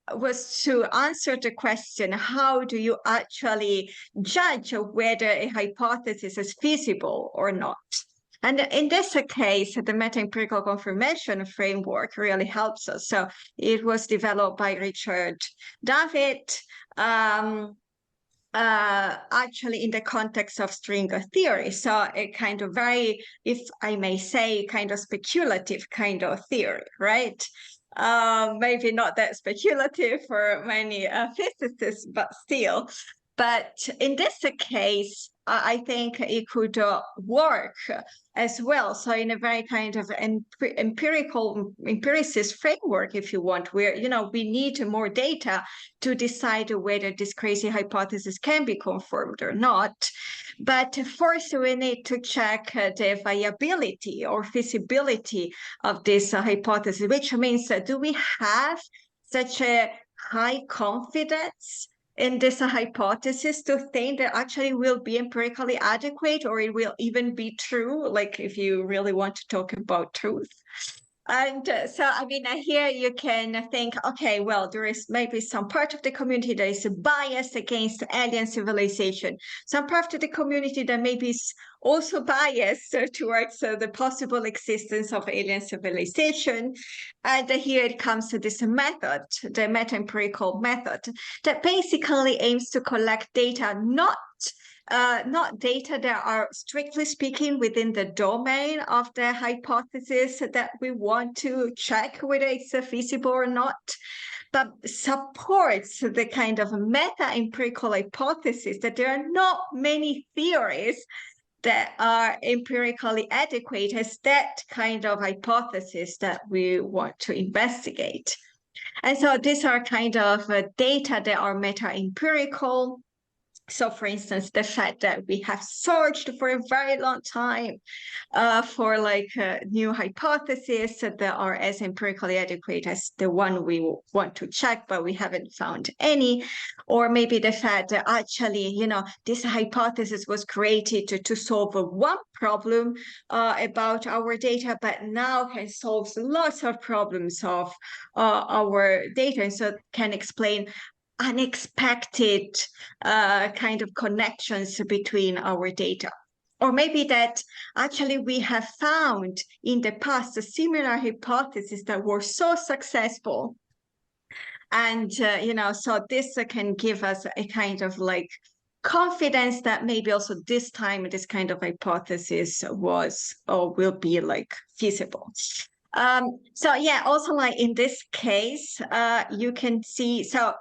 answer the question, how do you actually judge whether a hypothesis is feasible or not? And in this case, the meta-empirical confirmation framework really helps us. So it was developed by Richard David, actually in the context of string theory. So a kind of very, if I may say, kind of speculative kind of theory, right? maybe not that speculative for many physicists, but still. But in this case, I think it could work as well. So in a very kind of empiricist framework, if you want, where, you know, we need more data to decide whether this crazy hypothesis can be confirmed or not. But first, we need to check the viability or feasibility of this hypothesis, which means, do we have such a high confidence in this hypothesis to think that actually will be empirically adequate, or it will even be true, like if you really want to talk about truth? And so, I mean, here you can think, okay, well, there is maybe some part of the community that is biased against alien civilization, some part of the community that maybe is also biased towards the possible existence of alien civilization. And here it comes to this method, the meta-empirical method, that basically aims to collect data not data that are strictly speaking within the domain of the hypothesis that we want to check whether it's feasible or not, but supports the kind of meta-empirical hypothesis that there are not many theories that are empirically adequate as that kind of hypothesis that we want to investigate. And so these are kind of data that are meta-empirical. So, for instance, the fact that we have searched for a very long time for like new hypotheses that are as empirically adequate as the one we want to check, but we haven't found any. Or maybe the fact that actually, you know, this hypothesis was created to solve one problem about our data, but now can solve lots of problems of our data, and so can explain unexpected kind of connections between our data. Or maybe that actually we have found in the past a similar hypothesis that were so successful. And, you know, so this can give us a kind of like confidence that maybe also this time this kind of hypothesis was or will be like feasible. So yeah, also like in this case, you can see, so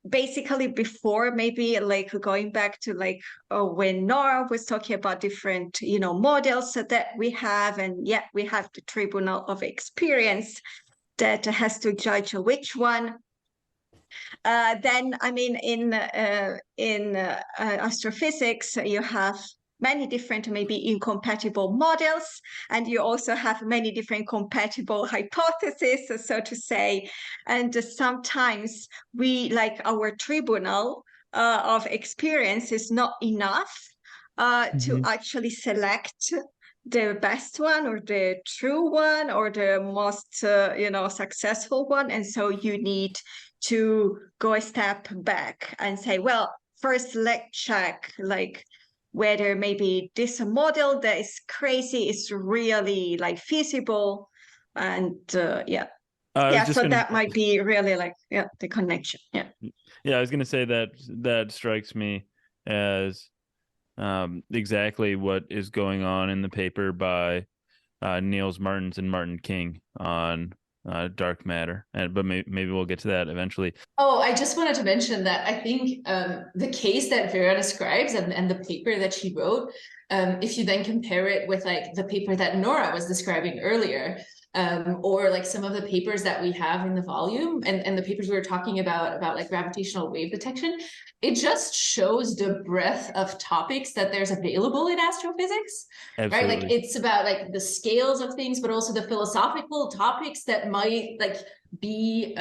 basically before, maybe like going back to like when Nora was talking about different, you know, models that we have, and yet we have the Tribunal of Experience that has to judge which one. Then, I mean, in astrophysics, you have many different, maybe incompatible models, and you also have many different compatible hypotheses, so to say. And sometimes we, like our Tribunal of Experience is not enough to actually select the best one or the true one or the most, you know, successful one. And so you need to go a step back and say, well, first let's check like whether maybe this model that is crazy is really like feasible. And so that might be really like the connection. I was going to say that strikes me as exactly what is going on in the paper by Niels Martens and Martin King on dark matter, but maybe we'll get to that eventually. Oh, I just wanted to mention that I think the case that Vera describes and the paper that she wrote, if you then compare it with like the paper that Nora was describing earlier, or like some of the papers that we have in the volume and the papers we were talking about like gravitational wave detection, it just shows the breadth of topics that there's available in astrophysics. Absolutely. Right? Like it's about like the scales of things, but also the philosophical topics that might like be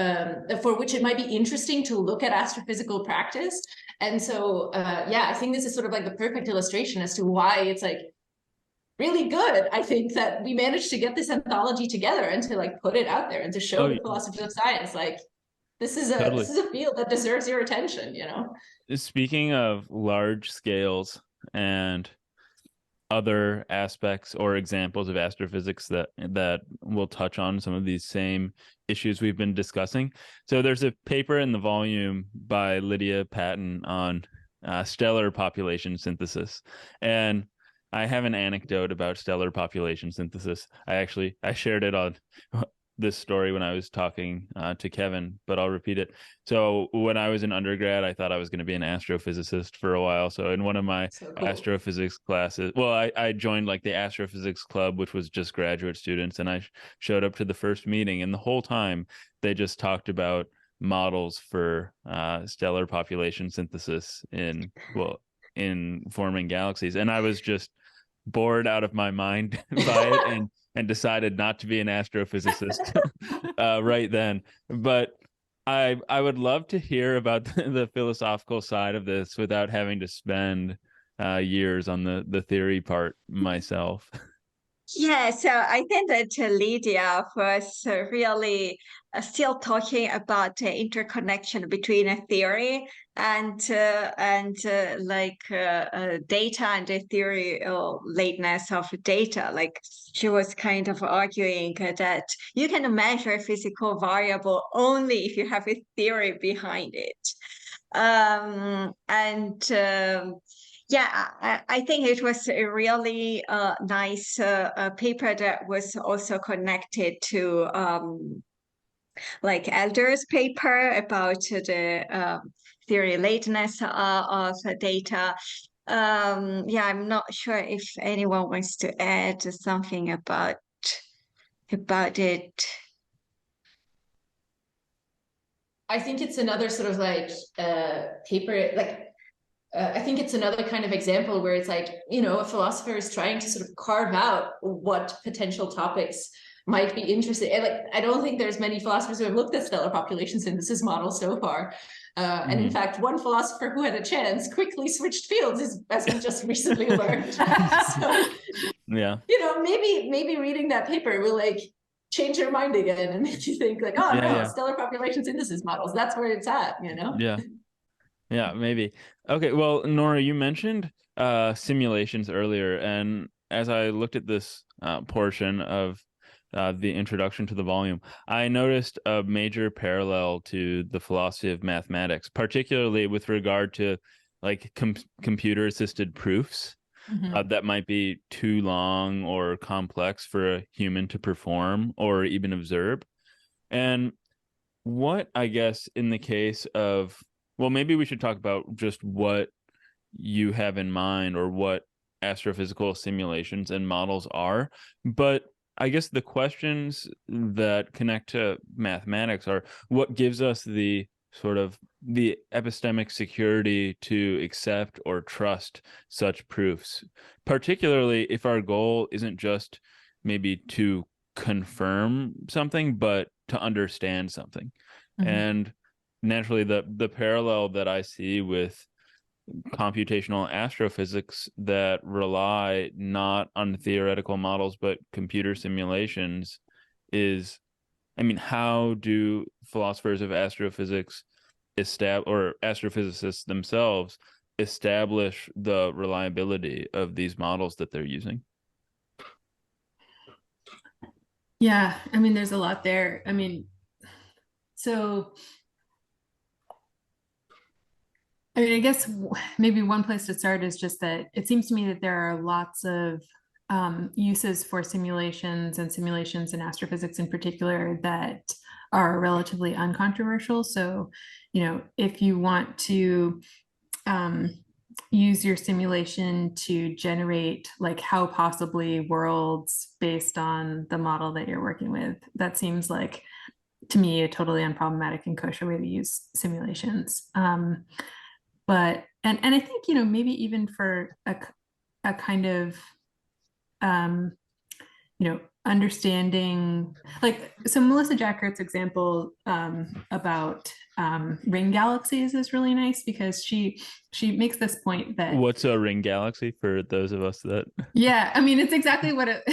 for which it might be interesting to look at astrophysical practice. And so I think this is sort of like the perfect illustration as to why it's like really good, I think, that we managed to get this anthology together and to like put it out there and to show the philosophy of science. Like this is a field that deserves your attention, you know. Speaking of large scales and other aspects or examples of astrophysics that will touch on some of these same issues we've been discussing. So there's a paper in the volume by Lydia Patton on stellar population synthesis. And I have an anecdote about stellar population synthesis. I shared it on this story when I was talking to Kevin, but I'll repeat it. So when I was in undergrad, I thought I was going to be an astrophysicist for a while. So in one of my So cool. astrophysics classes, well, I joined like the astrophysics club, which was just graduate students, and I showed up to the first meeting, and the whole time they just talked about models for stellar population synthesis in forming galaxies, and I was just bored out of my mind by it, and decided not to be an astrophysicist right then. But I would love to hear about the philosophical side of this without having to spend years on the theory part myself. Yeah, so I think that Lydia was really still talking about the interconnection between a theory and data and the theory lateness of data. Like she was kind of arguing that you can measure a physical variable only if you have a theory behind it. Yeah, I think it was a really nice paper that was also connected to like Elder's paper about the theory lateness of data. Yeah, I'm not sure if anyone wants to add something about it. I think it's another sort of like paper, like I think it's another kind of example where it's like, you know, a philosopher is trying to sort of carve out what potential topics might be interesting. And like, I don't think there's many philosophers who have looked at stellar population synthesis models so far. And in fact, one philosopher who had a chance quickly switched fields, as we just recently learned. So, yeah, you know, maybe reading that paper will like change your mind again and make you think like, oh no, stellar population synthesis models, that's where it's at, you know? Yeah, maybe. Okay, well, Nora, you mentioned simulations earlier, and as I looked at this portion of the introduction to the volume, I noticed a major parallel to the philosophy of mathematics, particularly with regard to like computer-assisted proofs that might be too long or complex for a human to perform or even observe. And what, I guess, in the case of, well, maybe we should talk about just what you have in mind or what astrophysical simulations and models are. But I guess the questions that connect to mathematics are what gives us the sort of the epistemic security to accept or trust such proofs, particularly if our goal isn't just maybe to confirm something, but to understand something. And naturally, the parallel that I see with computational astrophysics that rely not on theoretical models but computer simulations is, I mean, how do philosophers of astrophysics or astrophysicists themselves establish the reliability of these models that they're using? Yeah, I mean, there's a lot there. I mean, so I guess maybe one place to start is just that it seems to me that there are lots of uses for simulations and simulations in astrophysics in particular that are relatively uncontroversial. So, you know, if you want to use your simulation to generate like how possibly worlds based on the model that you're working with, that seems like to me a totally unproblematic and kosher way to use simulations. But and I think, you know, maybe even for a kind of you know, understanding, like, so Melissa Jackert's example about ring galaxies is really nice because she makes this point that what's a ring galaxy for those of us that yeah, I mean, it's exactly what it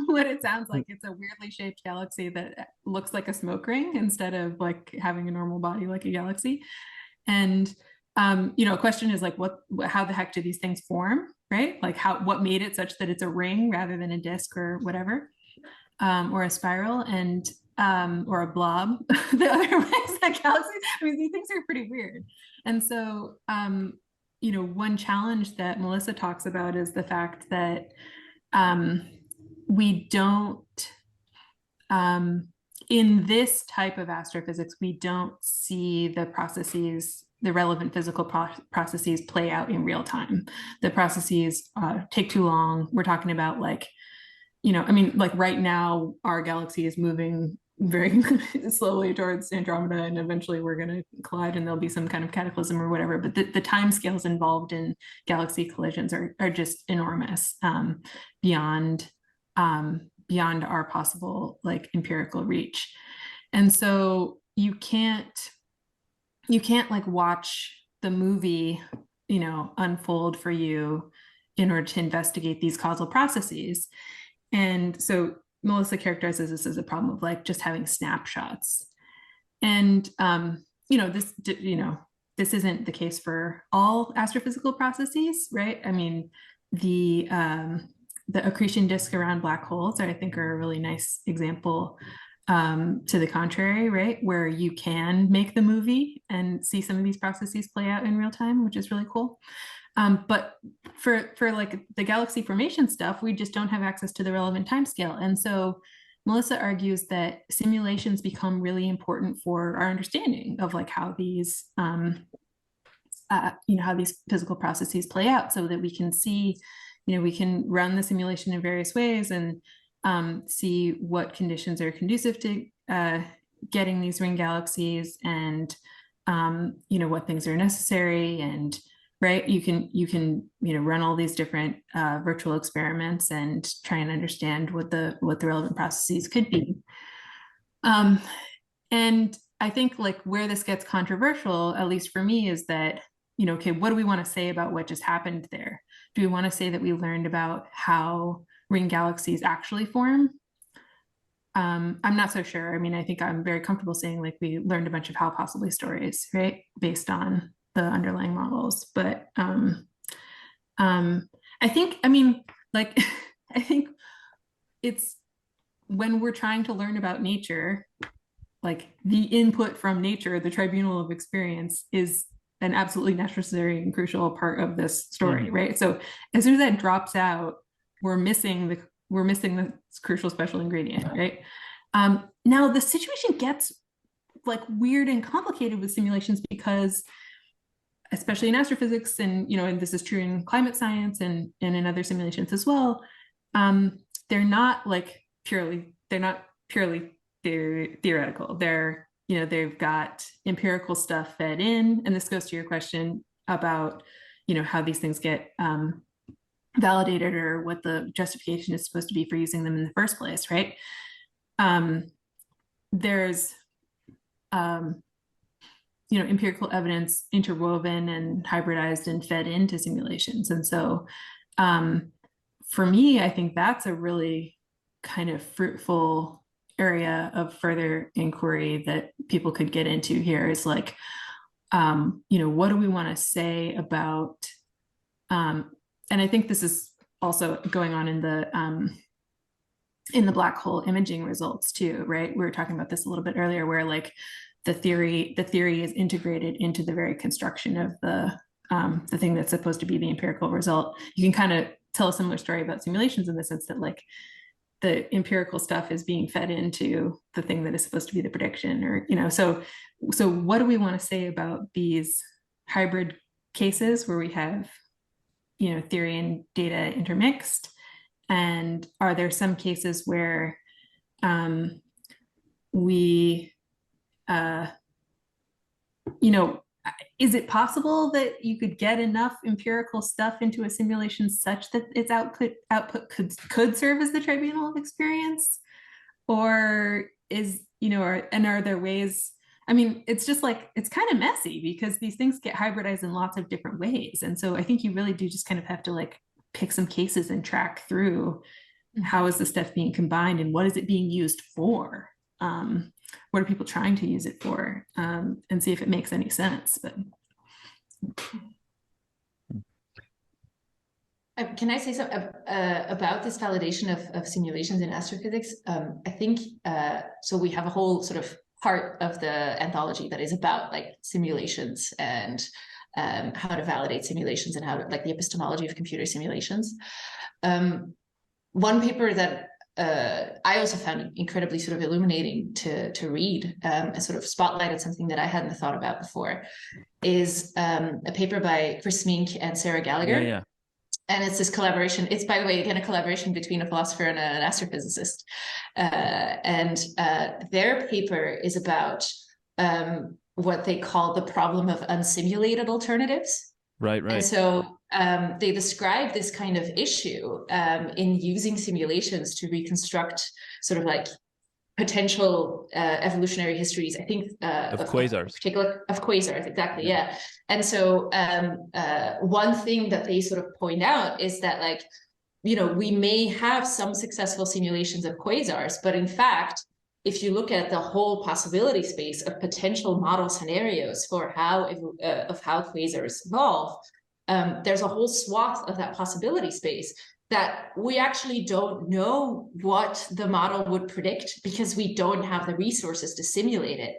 what it sounds like. It's a weirdly shaped galaxy that looks like a smoke ring instead of like having a normal body like a galaxy. And you know, a question is like, how the heck do these things form, right? Like what made it such that it's a ring rather than a disc or whatever, or a spiral and or a blob. The other ways that galaxies, I mean, these things are pretty weird. And so, you know, one challenge that Melissa talks about is the fact that we don't, in this type of astrophysics, we don't see the processes, the relevant physical processes play out in real time. The processes take too long. We're talking about like, I mean, like right now, our galaxy is moving very slowly towards Andromeda, and eventually we're going to collide and there'll be some kind of cataclysm or whatever. But the timescales involved in galaxy collisions are just enormous, beyond our possible like empirical reach. And so you can't like watch the movie, unfold for you in order to investigate these causal processes. And so Melissa characterizes this as a problem of like just having snapshots. And this isn't the case for all astrophysical processes, right? I mean, the accretion disk around black holes, I think, are a really nice example to the contrary, right? Where you can make the movie and see some of these processes play out in real time, which is really cool. But for like the galaxy formation stuff, we just don't have access to the relevant timescale. And so Melissa argues that simulations become really important for our understanding of like how these, how these physical processes play out, so that we can see, we can run the simulation in various ways and see what conditions are conducive to getting these ring galaxies, and what things are necessary, and right, you can run all these different virtual experiments and try and understand what the relevant processes could be. And I think like where this gets controversial, at least for me, is that okay, what do we want to say about what just happened there? Do we want to say that we learned about how ring galaxies actually form? I'm not so sure. I mean, I think I'm very comfortable saying like we learned a bunch of how possibly stories, right, based on the underlying models. But I think, I mean, like, I think it's when we're trying to learn about nature, like the input from nature, the tribunal of experience, is an absolutely necessary and crucial part of this story, right? So as soon as that drops out, we're missing the crucial special ingredient, right? Now the situation gets like weird and complicated with simulations because, especially in astrophysics, and and this is true in climate science and in other simulations as well, they're not purely theoretical. They're they've got empirical stuff fed in, and this goes to your question about how these things get validated, or what the justification is supposed to be for using them in the first place, right? There's empirical evidence interwoven and hybridized and fed into simulations. And so for me, I think that's a really kind of fruitful area of further inquiry that people could get into here, is like, what do we want to say about, and I think this is also going on in the black hole imaging results too, right? We were talking about this a little bit earlier, where like the theory is integrated into the very construction of the thing that's supposed to be the empirical result. You can kind of tell a similar story about simulations in the sense that like the empirical stuff is being fed into the thing that is supposed to be the prediction, or so what do we want to say about these hybrid cases where we have theory and data intermixed? And are there some cases where is it possible that you could get enough empirical stuff into a simulation such that its output could serve as the tribunal of experience? Or are there ways? I mean, it's just like, it's kind of messy because these things get hybridized in lots of different ways. And so I think you really do just kind of have to like pick some cases and track through how is the stuff being combined and what is it being used for? What are people trying to use it for? And see if it makes any sense. But can I say something about this validation of simulations in astrophysics? I think so. We have a whole sort of part of the anthology that is about like simulations and how to validate simulations and how to, like, the epistemology of computer simulations. One paper that I also found incredibly sort of illuminating to read, and sort of spotlighted something that I hadn't thought about before, is a paper by Chris Mink and Sarah Gallagher. Yeah. And it's this collaboration. It's, by the way, again, a collaboration between a philosopher and an astrophysicist. And their paper is about what they call the problem of unsimulated alternatives. Right. And so they describe this kind of issue in using simulations to reconstruct sort of like potential evolutionary histories, I think, of quasars. Of quasars, exactly, yeah. And so one thing that they sort of point out is that, like, you know, we may have some successful simulations of quasars, but in fact, if you look at the whole possibility space of potential model scenarios for how quasars evolve, there's a whole swath of that possibility space that we actually don't know what the model would predict because we don't have the resources to simulate it.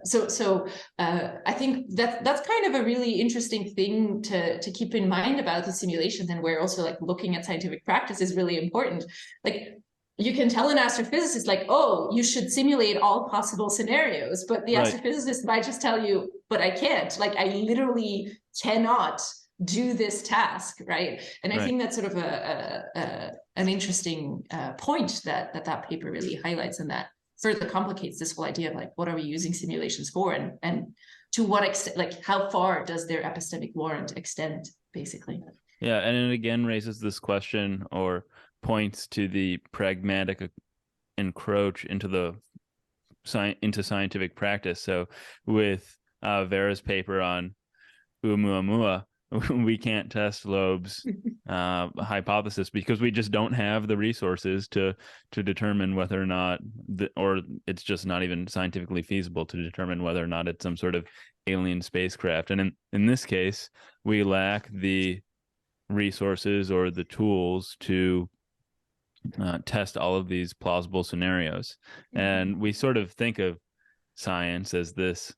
So I think that's kind of a really interesting thing to keep in mind about the simulations, and where also, like, looking at scientific practice is really important. Like, you can tell an astrophysicist, like, oh, you should simulate all possible scenarios, but the astrophysicist might just tell you, but I can't. Like, I literally cannot do this task, right? And I think that's sort of an interesting point that paper really highlights, and that further complicates this whole idea of, like, what are we using simulations for, and to what extent, like, how far does their epistemic warrant extend, basically. Yeah, and it again raises this question, or points to the pragmatic encroach into scientific practice. So with Vera's paper on Oumuamua, we can't test Loeb's hypothesis because we just don't have the resources to determine whether or not, or it's just not even scientifically feasible to determine whether or not it's some sort of alien spacecraft. And in this case, we lack the resources or the tools to test all of these plausible scenarios. And we sort of think of science as this,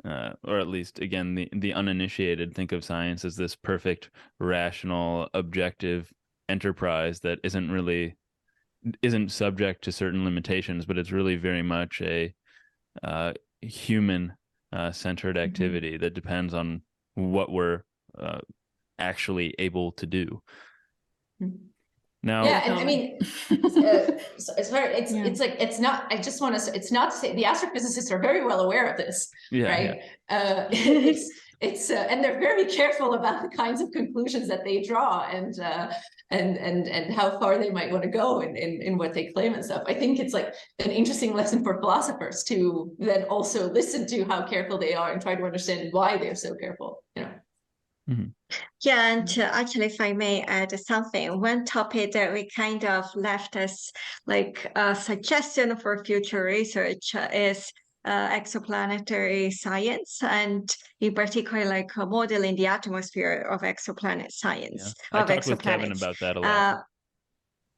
or at least, again, the uninitiated think of science as this perfect, rational, objective enterprise that isn't subject to certain limitations, but it's really very much a human centered activity that depends on what we're actually able to do. Now, yeah, and I mean, it's not. I just want to. It's not to say the astrophysicists are very well aware of this, right? Yeah. And they're very careful about the kinds of conclusions that they draw, and how far they might want to go in what they claim and stuff. I think it's like an interesting lesson for philosophers to then also listen to how careful they are and try to understand why they're so careful. You know. Mm-hmm. Yeah, and actually, if I may add something, one topic that we kind of left as like a suggestion for future research is exoplanetary science, and in particular, like modeling the atmosphere of exoplanet science. Yeah. I talked with Kevin about that a lot.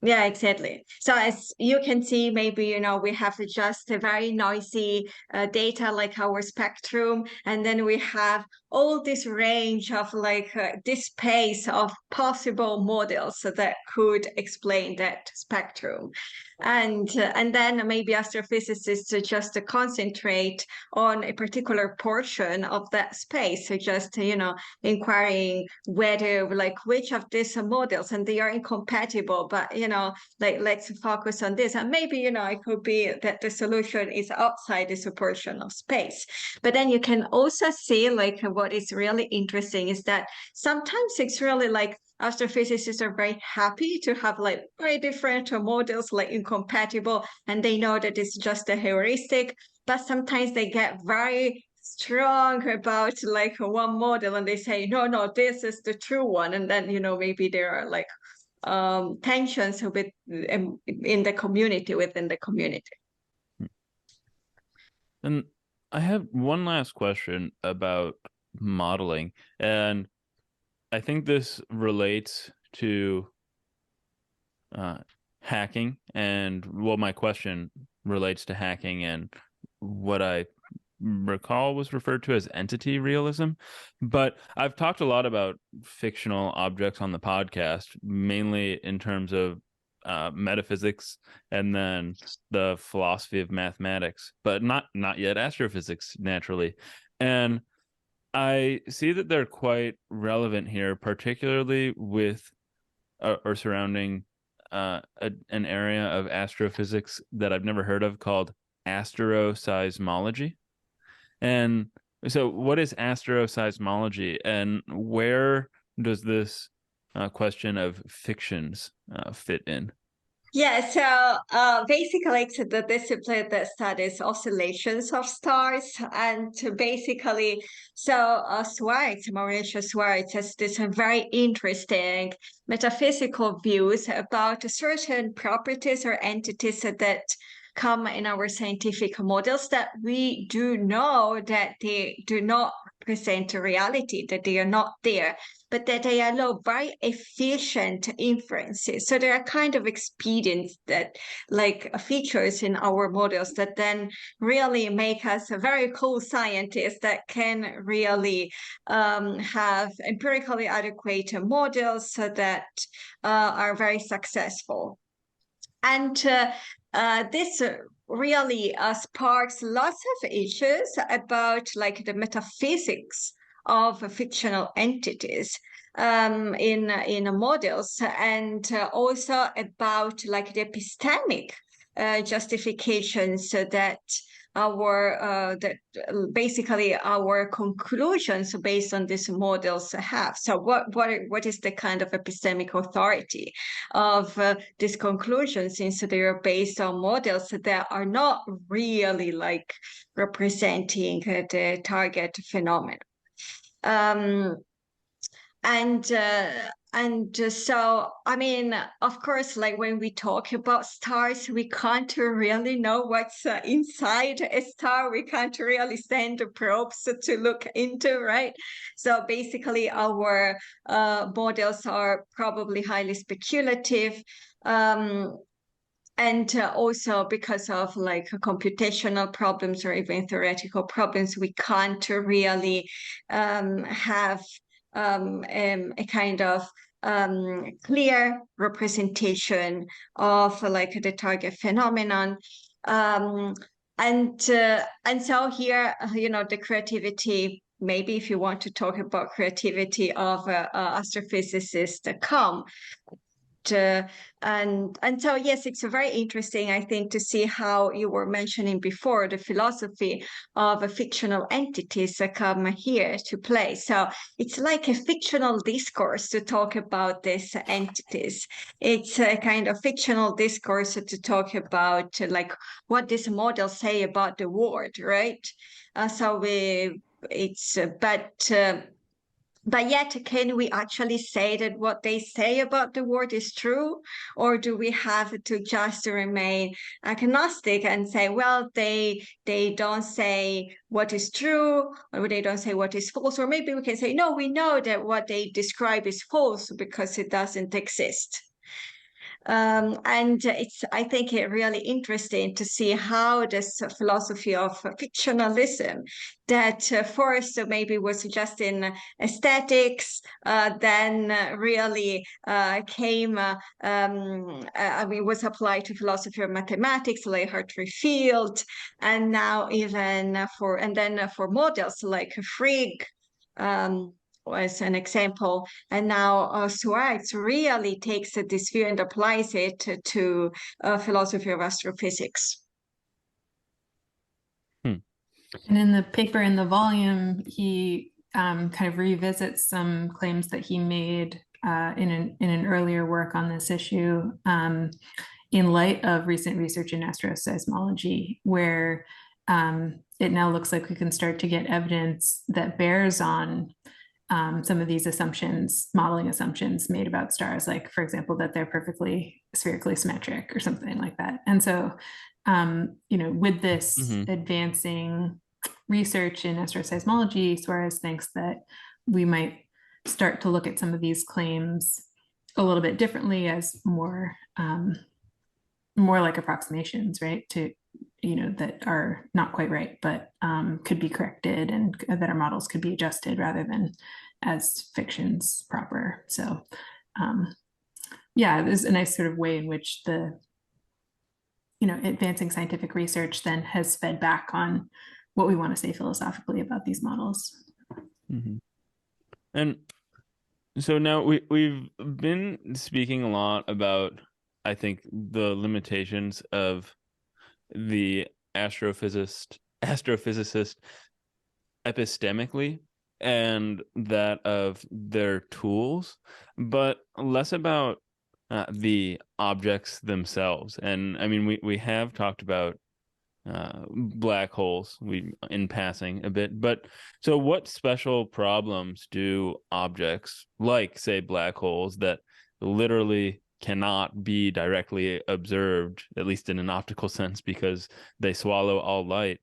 Yeah, exactly. So as you can see, maybe, you know, we have just a very noisy data like our spectrum, and then we have all this range of like this space of possible models that could explain that spectrum. And then maybe astrophysicists just concentrate on a particular portion of that space. So just, you know, inquiring whether, like, which of these models, and they are incompatible, but, you know, like, let's focus on this. And maybe, you know, it could be that the solution is outside this portion of space. But then you can also see, like, what is really interesting is that sometimes it's really like astrophysicists are very happy to have like very different models, like incompatible, and they know that it's just a heuristic, but sometimes they get very strong about like one model and they say, no, this is the true one. And then, you know, maybe there are like tensions within the community. And I have one last question about modeling, and I think this relates to hacking, and well, my question relates to hacking and what I recall was referred to as entity realism. But I've talked a lot about fictional objects on the podcast, mainly in terms of metaphysics and then the philosophy of mathematics, but not yet astrophysics, naturally. And I see that they're quite relevant here, particularly with or surrounding an area of astrophysics that I've never heard of called astroseismology. And so what is astroseismology, and where does this question of fictions fit in? Yeah, so basically it's the discipline that studies oscillations of stars, and basically, so Mauricio Schwartz has this very interesting metaphysical views about certain properties or entities that come in our scientific models that we do know that they do not present a reality, that they are not there, but that they allow very efficient inferences. So there are kind of expedients that, like features in our models that then really make us a very cool scientist that can really have empirically adequate models that are very successful. And this really sparks lots of issues about like the metaphysics of fictional entities in models, and also about like the epistemic justifications that basically our conclusions based on these models have. So what is the kind of epistemic authority of these conclusions, since they are based on models that are not really like representing the target phenomenon. And so, I mean, of course, like when we talk about stars, we can't really know what's inside a star. We can't really send the probes to look into, right? So basically, our models are probably highly speculative. And also because of like computational problems or even theoretical problems, we can't really have a kind of clear representation of like the target phenomenon. And so here, the creativity, maybe if you want to talk about creativity of astrophysicists come. And so, yes, it's very interesting, I think, to see how you were mentioning before the philosophy of fictional entities come here to play. So it's like a fictional discourse to talk about these entities. It's a kind of fictional discourse to talk about like what these models say about the world, right? But yet, can we actually say that what they say about the world is true? Or do we have to just remain agnostic and say, well, they don't say what is true, or they don't say what is false? Or maybe we can say, no, we know that what they describe is false because it doesn't exist. And I think it's really interesting to see how this philosophy of fictionalism that first maybe was just in aesthetics, then really came, was applied to philosophy of mathematics, like Erhardt field, and now even for models like Frigg, as an example, and now Schwartz really takes this view and applies it to philosophy of astrophysics. And in the paper in the volume, he kind of revisits some claims that he made in an earlier work on this issue in light of recent research in astroseismology, where it now looks like we can start to get evidence that bears on some of these assumptions, modeling assumptions made about stars, like, for example, that they're perfectly spherically symmetric or something like that. And so, with this advancing research in astroseismology, Suarez thinks that we might start to look at some of these claims a little bit differently as more like approximations, right? that are not quite right, but could be corrected, and that our models could be adjusted rather than as fictions proper. So yeah, there's a nice sort of way in which the advancing scientific research then has fed back on what we want to say philosophically about these models. Mm-hmm. And so now we've been speaking a lot about, I think, the limitations of the astrophysicist epistemically, and that of their tools, but less about the objects themselves. And I mean, we have talked about black holes in passing a bit, but so what special problems do objects like, say, black holes that literally cannot be directly observed, at least in an optical sense, because they swallow all light,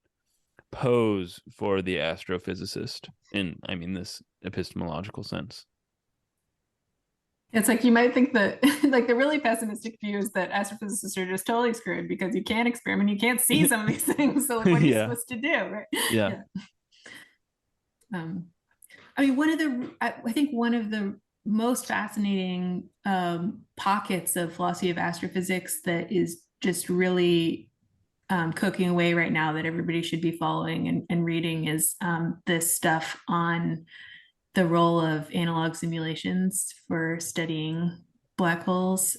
pose for the astrophysicist in, I mean, this epistemological sense? It's like you might think that like the really pessimistic view is that astrophysicists are just totally screwed because you can't experiment, you can't see some of these things. So like, what are you supposed to do, right? Yeah. I mean, I think one of the most fascinating pockets of philosophy of astrophysics that is just really cooking away right now that everybody should be following and reading is this stuff on the role of analog simulations for studying black holes.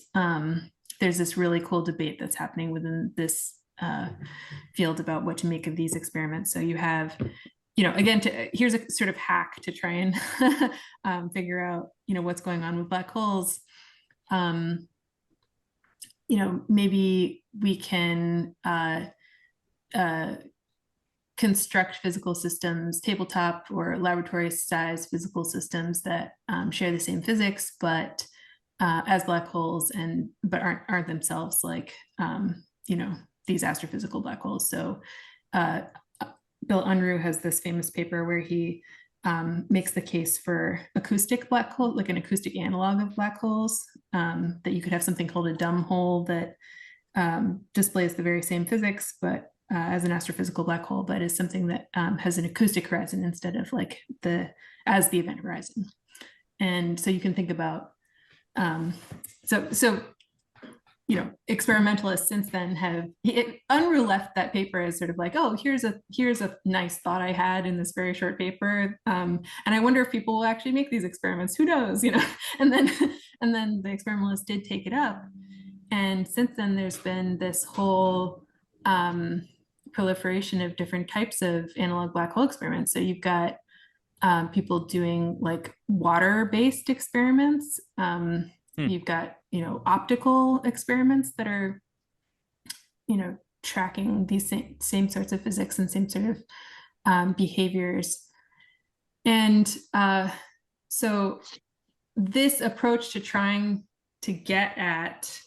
There's this really cool debate that's happening within this field about what to make of these experiments. So you have, again, here's a sort of hack to try and figure out, what's going on with black holes. Maybe we can construct physical systems, tabletop or laboratory size physical systems that share the same physics, but as black holes, but aren't themselves like these astrophysical black holes. So Bill Unruh has this famous paper where he makes the case for acoustic black hole, like an acoustic analog of black holes, that you could have something called a dumb hole that displays the very same physics, but as an astrophysical black hole, but is something that has an acoustic horizon instead of like as the event horizon. And so you can think about, experimentalists since then Unruh left that paper as sort of like, oh, here's a nice thought I had in this very short paper. And I wonder if people will actually make these experiments, who knows, and then the experimentalists did take it up. And since then there's been this whole proliferation of different types of analog black hole experiments. So you've got people doing like water-based experiments. You've got, optical experiments that are, tracking these same sorts of physics and same sort of behaviors. And so this approach to trying to get at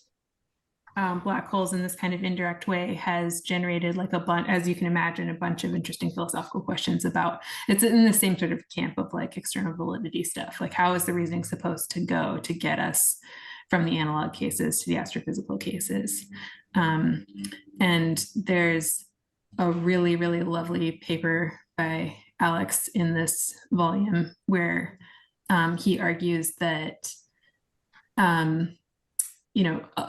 black holes in this kind of indirect way has generated like as you can imagine, a bunch of interesting philosophical questions about, it's in the same sort of camp of like external validity stuff. Like, how is the reasoning supposed to go to get us from the analog cases to the astrophysical cases? And there's a really, really lovely paper by Alex in this volume where he argues that a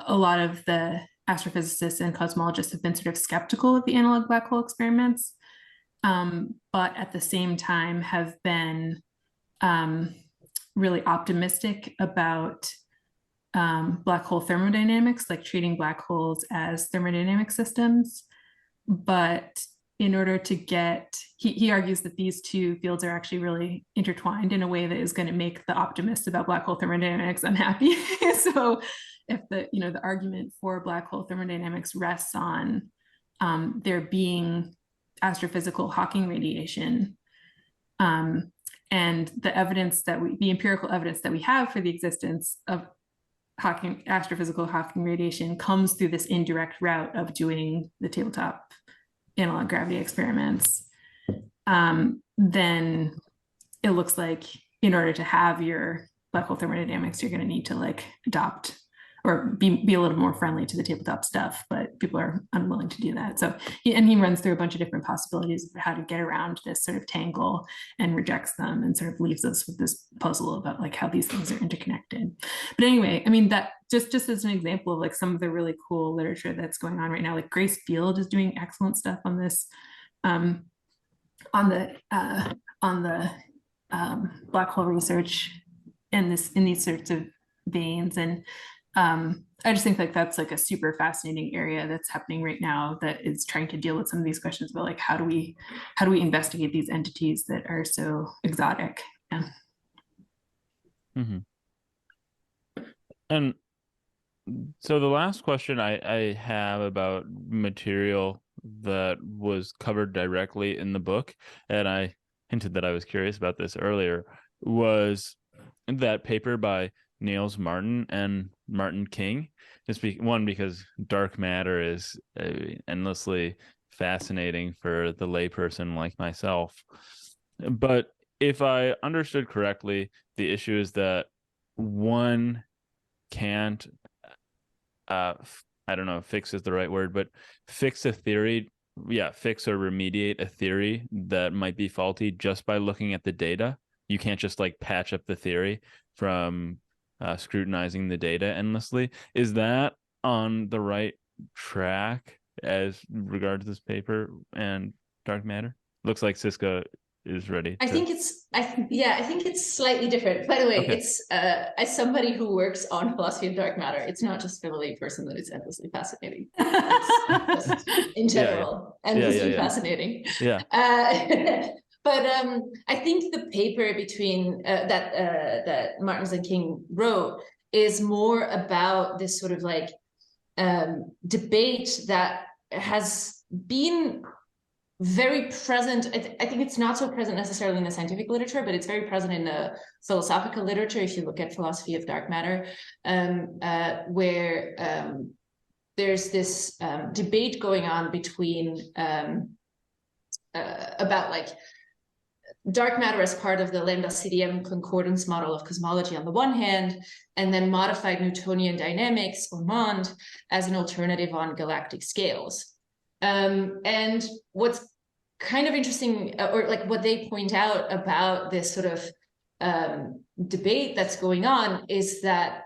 lot of the astrophysicists and cosmologists have been sort of skeptical of the analog black hole experiments, but at the same time have been really optimistic about black hole thermodynamics, like treating black holes as thermodynamic systems. But in order to he argues that these two fields are actually really intertwined in a way that is going to make the optimists about black hole thermodynamics unhappy. So if the argument for black hole thermodynamics rests on there being astrophysical Hawking radiation, and the empirical evidence that we have for the existence of astrophysical Hawking radiation comes through this indirect route of doing the tabletop analog gravity experiments, then it looks like in order to have your black hole thermodynamics, you're going to need to like adopt or be a little more friendly to the tabletop stuff, but people are unwilling to do that. So he runs through a bunch of different possibilities of how to get around this sort of tangle and rejects them and sort of leaves us with this puzzle about like how these things are interconnected. But anyway, I mean, that just as an example of like some of the really cool literature that's going on right now, like Grace Field is doing excellent stuff on this, on the black hole research in these sorts of veins. And I just think like that's like a super fascinating area that's happening right now that is trying to deal with some of these questions about like how do we investigate these entities that are so exotic. Yeah. Mm-hmm. And so the last question I have about material that was covered directly in the book, and I hinted that I was curious about this earlier, was that paper by Niels Martin and Martin King. Just one, because dark matter is endlessly fascinating for the layperson like myself. But if I understood correctly, the issue is that one can't, I don't know if fix is the right word, but fix a theory, fix or remediate a theory that might be faulty just by looking at the data. You can't just like patch up the theory from scrutinizing the data endlessly. Is that on the right track as regards this paper and dark matter? Looks like Siska is ready. I think it's slightly different. By the way, Okay. It's as somebody who works on philosophy of dark matter, it's not just for the layperson that it's endlessly fascinating. It's just in general, endlessly fascinating. Yeah. But I think the paper between that Martins and King wrote is more about this sort of like debate that has been very present. I think it's not so present necessarily in the scientific literature, but it's very present in the philosophical literature. If you look at philosophy of dark matter, where there's this debate going on between about like dark matter as part of the lambda CDM concordance model of cosmology on the one hand, and then modified Newtonian dynamics, or MOND, as an alternative on galactic scales. And what's kind of interesting, or like what they point out about this sort of debate that's going on, is that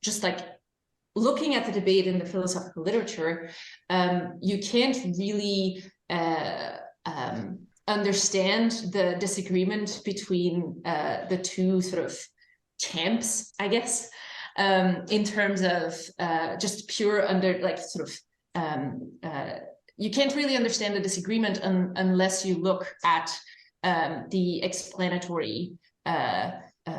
just like looking at the debate in the philosophical literature, you can't really understand the disagreement between the two sort of camps, I guess, in terms of just pure you can't really understand the disagreement unless you look at the explanatory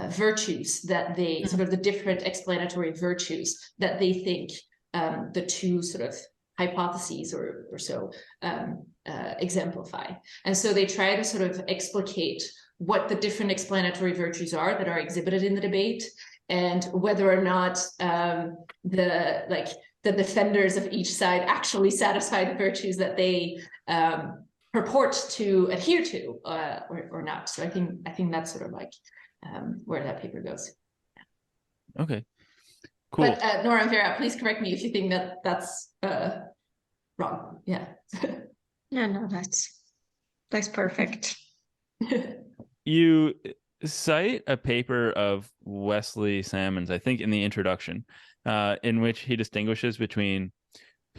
virtues that they, sort of the different explanatory virtues that they think the two sort of hypotheses or so exemplify. And so they try to sort of explicate what the different explanatory virtues are that are exhibited in the debate, and whether or not the defenders of each side actually satisfy the virtues that they purport to adhere to, or not. So I think that's sort of like where that paper goes. Okay, cool. But Nora and Vera, please correct me if you think that that's wrong. Yeah. No, that's perfect. You cite a paper of Wesley Salmon's, I think, in the introduction, in which he distinguishes between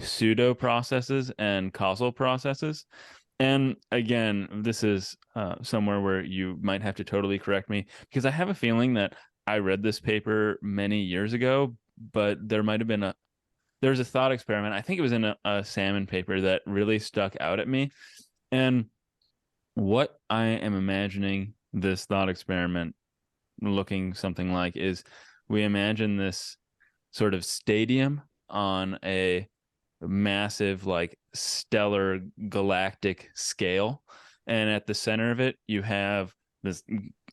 pseudoprocesses and causal processes. And again, this is somewhere where you might have to totally correct me, because I have a feeling that I read this paper many years ago, but there might have been there's a thought experiment. I think it was in a Salmon paper that really stuck out at me. And what I am imagining this thought experiment looking something like is, we imagine this sort of stadium on a massive, like, stellar galactic scale, and at the center of it you have this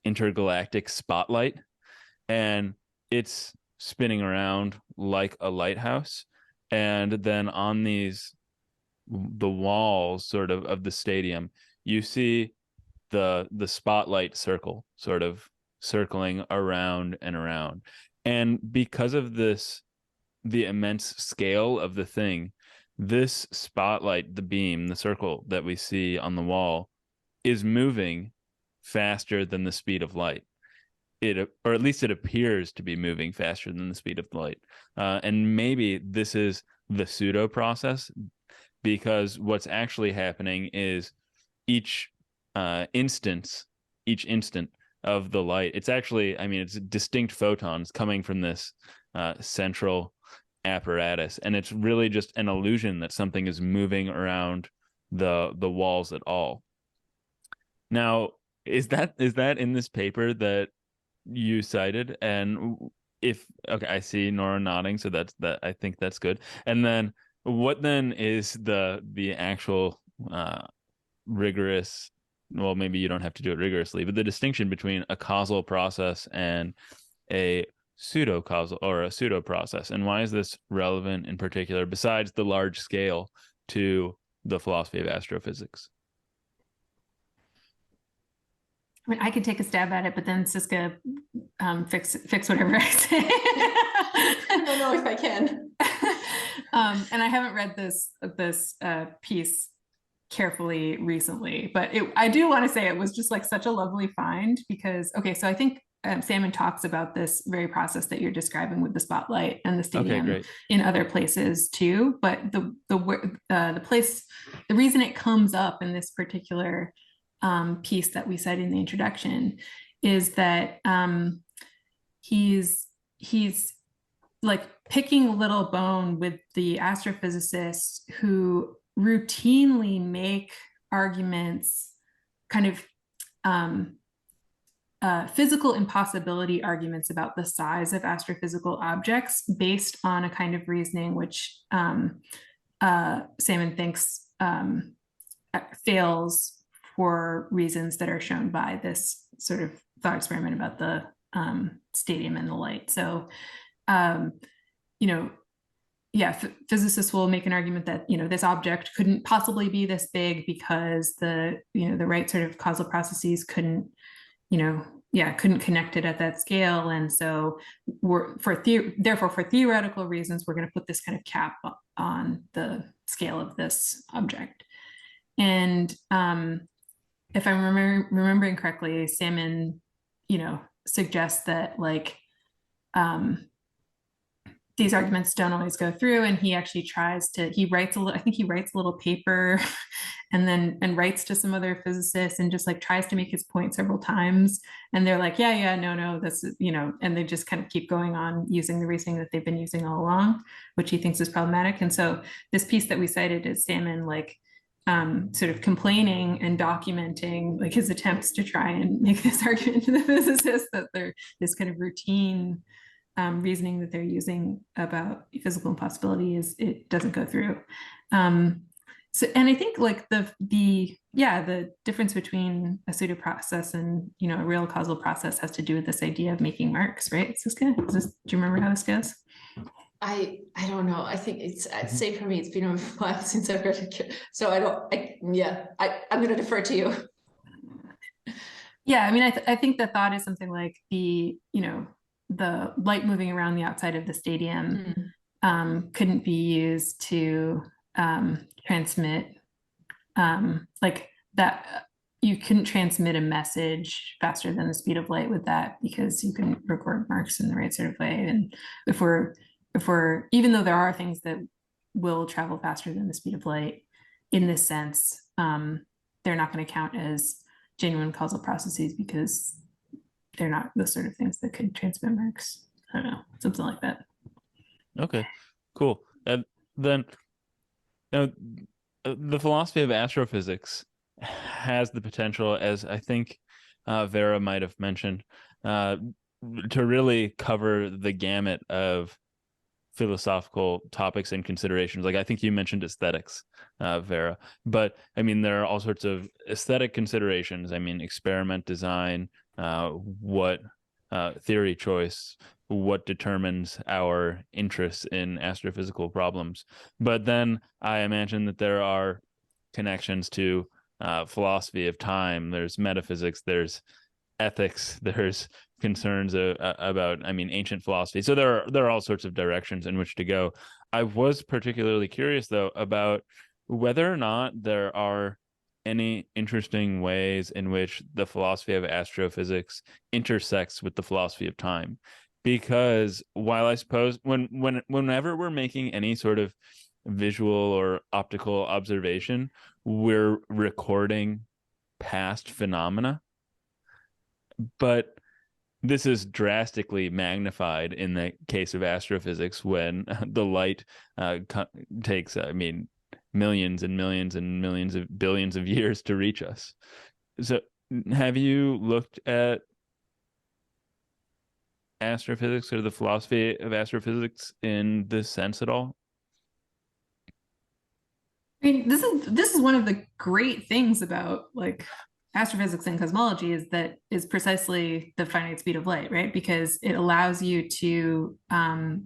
intergalactic spotlight, and it's spinning around like a lighthouse. And then on the walls sort of the stadium, you see the spotlight circle sort of circling around and around. And because of this, the immense scale of the thing, this spotlight, the beam, the circle that we see on the wall, is moving faster than the speed of light. Or at least it appears to be moving faster than the speed of light. And maybe this is the pseudo process, because what's actually happening is each instant of the light, it's actually, I mean, it's distinct photons coming from this central apparatus, and it's really just an illusion that something is moving around the walls at all. Now, is that in this paper that you cited? And if, okay, I see Nora nodding, so that I think that's good. And then what then is the actual rigorous, well, maybe you don't have to do it rigorously, but the distinction between a causal process and a pseudo causal or a pseudo process, and why is this relevant in particular, besides the large scale, to the philosophy of astrophysics? I mean, I could take a stab at it, but then Siska, fix whatever I say. I don't know if I can. And I haven't read this piece carefully recently, but I do want to say it was just like such a lovely find, because, okay, so I think Salmon talks about this very process that you're describing with the spotlight and the stadium in other places too. But the place, the reason it comes up in this particular piece that we cite in the introduction is that he's like picking a little bone with the astrophysicists who routinely make arguments, kind of physical impossibility arguments about the size of astrophysical objects based on a kind of reasoning which Salmon thinks fails for reasons that are shown by this sort of thought experiment about the stadium and the light. So, physicists will make an argument that, this object couldn't possibly be this big because the right sort of causal processes couldn't connect it at that scale. And so therefore, for theoretical reasons, we're going to put this kind of cap on the scale of this object. And if I'm remembering correctly, Salmon, suggests that these arguments don't always go through, and he actually writes a little paper and writes to some other physicists and just tries to make his point several times. And they're like, no, that's, and they just kind of keep going on using the reasoning that they've been using all along, which he thinks is problematic. And so this piece that we cited is Salmon sort of complaining and documenting his attempts to try and make this argument to the physicists that they're this kind of routine reasoning that they're using about physical impossibility it doesn't go through. And I think the difference between a pseudo process and a real causal process has to do with this idea of making marks, right, Siska? Do you remember how this goes? I don't know. I think it's safe for me. It's been a while since I've read it, so I'm going to defer to you. Yeah, I mean, I think the thought is something like the light moving around the outside of the stadium couldn't be used to transmit that. You couldn't transmit a message faster than the speed of light with that, because you can record marks in the right sort of way. And if we're even though there are things that will travel faster than the speed of light in this sense, they're not going to count as genuine causal processes because they're not the sort of things that could transmit marks. I don't know, something like that. Okay, cool. And then the philosophy of astrophysics has the potential, as I think Vera might have mentioned, to really cover the gamut of philosophical topics and considerations. I think you mentioned aesthetics, Vera, but I mean, there are all sorts of aesthetic considerations. I mean, experiment design, what theory choice, what determines our interest in astrophysical problems. But then I imagine that there are connections to philosophy of time. There's metaphysics, there's ethics. There's concerns about, I mean, ancient philosophy. So there are all sorts of directions in which to go. I was particularly curious, though, about whether or not there are any interesting ways in which the philosophy of astrophysics intersects with the philosophy of time. Because while I suppose whenever we're making any sort of visual or optical observation, we're recording past phenomena. But this is drastically magnified in the case of astrophysics when the light takes, I mean, millions and millions and millions of billions of years to reach us. So have you looked at astrophysics or the philosophy of astrophysics in this sense at all? I mean, this is one of the great things about like astrophysics and cosmology is precisely the finite speed of light, right? Because it allows you to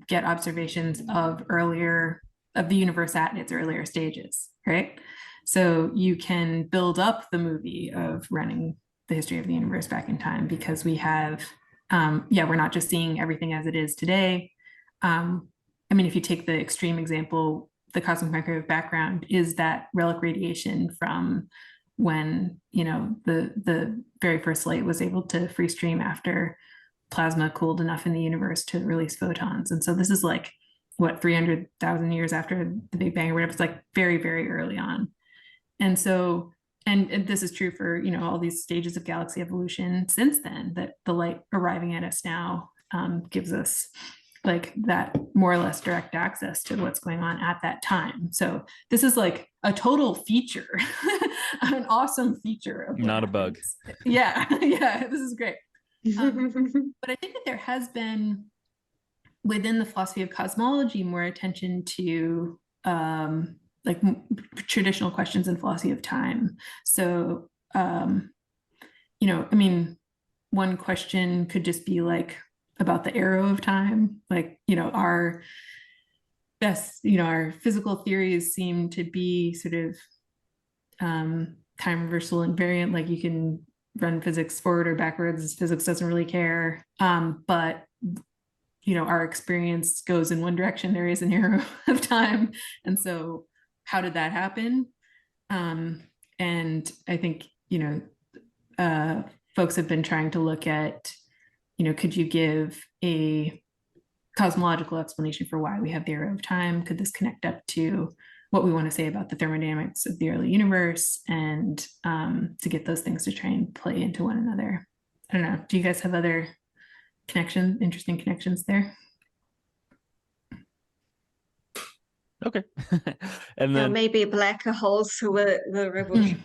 get observations of the universe at its earlier stages, right? So you can build up the movie of running the history of the universe back in time because we have, we're not just seeing everything as it is today. I mean, if you take the extreme example, the cosmic microwave background is that relic radiation from when, you know, the very first light was able to free stream after plasma cooled enough in the universe to release photons. And so this is like, what, 300,000 years after the Big Bang or whatever. It's like very, very early on. And so, and this is true for, you know, all these stages of galaxy evolution since then, that the light arriving at us now gives us like that more or less direct access to what's going on at that time. So this is like a total feature, an awesome feature of not a bug. Yeah, yeah, this is great. But I think that there has been within the philosophy of cosmology more attention to like traditional questions in philosophy of time. So you know, I mean, one question could just be like about the arrow of time, like, you know, our physical theories seem to be sort of time reversal invariant, like you can run physics forward or backwards, physics doesn't really care, but you know, our experience goes in one direction, there is an arrow of time. And so how did that happen? And I think, you know, folks have been trying to look at, you know, could you give a cosmological explanation for why we have the arrow of time? Could this connect up to what we want to say about the thermodynamics of the early universe, and to get those things to try and play into one another? I don't know. Do you guys have other interesting connections there? Okay. And then maybe black holes will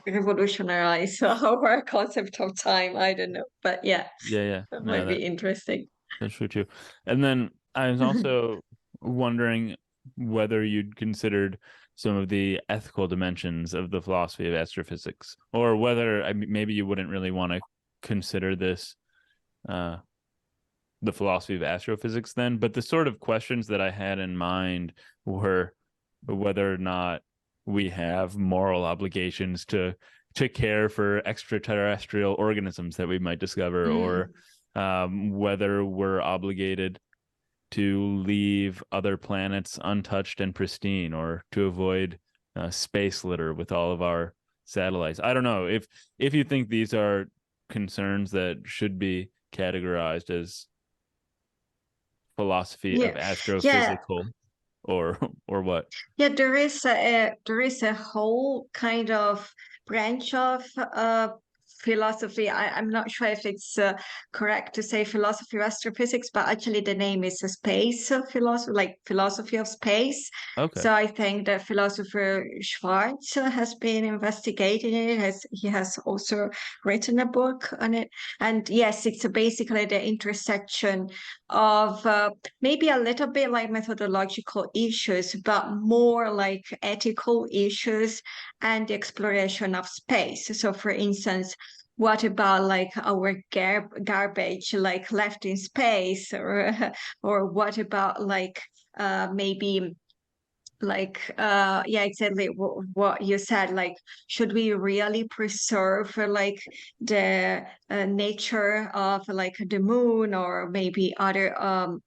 revolutionize our concept of time. I don't know, but yeah, that might be interesting. That's true too. And then I was also wondering whether you'd considered some of the ethical dimensions of the philosophy of astrophysics, or whether maybe you wouldn't really want to consider this the philosophy of astrophysics then, but the sort of questions that I had in mind were whether or not we have moral obligations to care for extraterrestrial organisms that we might discover, or whether we're obligated to leave other planets untouched and pristine, or to avoid space litter with all of our satellites. I don't know if you think these are concerns that should be categorized as philosophy of astrophysical, or what. Yeah, there is a whole kind of branch of philosophy. I'm not sure if it's correct to say philosophy of astrophysics, but actually the name is a space philosophy, like philosophy of space. Okay. So I think that philosopher Schwartz has been investigating it. He has also written a book on it. And yes, it's basically the intersection of maybe a little bit like methodological issues, but more like ethical issues and the exploration of space. So for instance, what about like our garbage like left in space, or what about like maybe yeah, exactly what you said, like, should we really preserve like the nature of like the moon or maybe other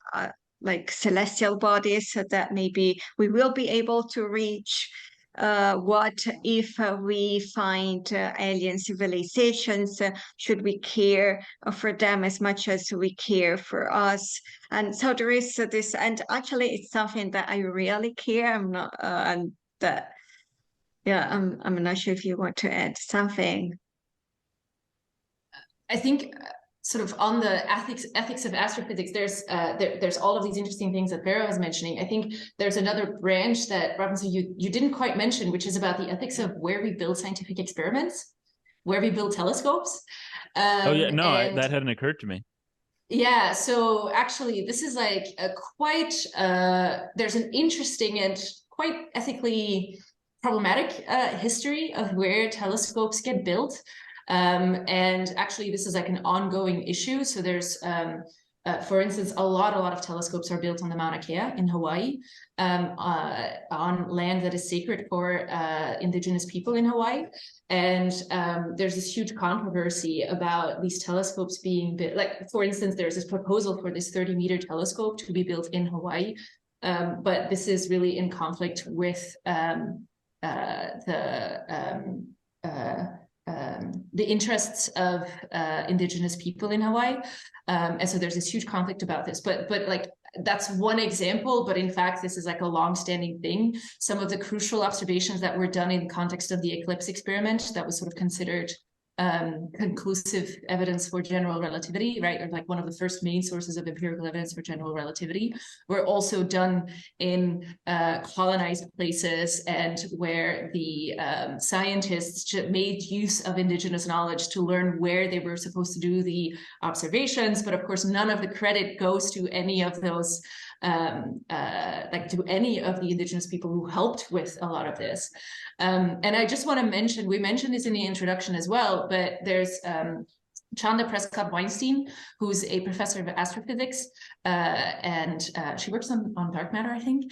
like celestial bodies, so that maybe we will be able to reach? What if we find alien civilizations? Should we care for them as much as we care for us? And so there is this, and actually it's something that I really care. I'm not, and that, yeah, I'm not sure if you want to add something. I think sort of on the ethics of astrophysics, there's all of these interesting things that Vera was mentioning. I think there's another branch that, Robinson, you didn't quite mention, which is about the ethics of where we build scientific experiments, where we build telescopes. Oh yeah, no, that hadn't occurred to me. Yeah, so actually this is like a quite, there's an interesting and quite ethically problematic history of where telescopes get built. And actually this is like an ongoing issue. So there's, for instance, a lot of telescopes are built on the Mauna Kea in Hawaii, on land that is sacred for indigenous people in Hawaii. And there's this huge controversy about these telescopes being built. Like, for instance, there's this proposal for this 30-meter telescope to be built in Hawaii. But this is really in conflict with the interests of indigenous people in Hawaii. And so there's this huge conflict about this, but like, that's one example, but in fact, this is like a long-standing thing. Some of the crucial observations that were done in the context of the eclipse experiment that was sort of considered conclusive evidence for general relativity, right? Or like one of the first main sources of empirical evidence for general relativity, were also done in colonized places, and where the scientists made use of indigenous knowledge to learn where they were supposed to do the observations. But of course, none of the credit goes to any of those, like to any of the indigenous people who helped with a lot of this. And I just want to mention, we mentioned this in the introduction as well, but there's Chanda Prescott-Weinstein, who's a professor of astrophysics, and she works on dark matter, I think.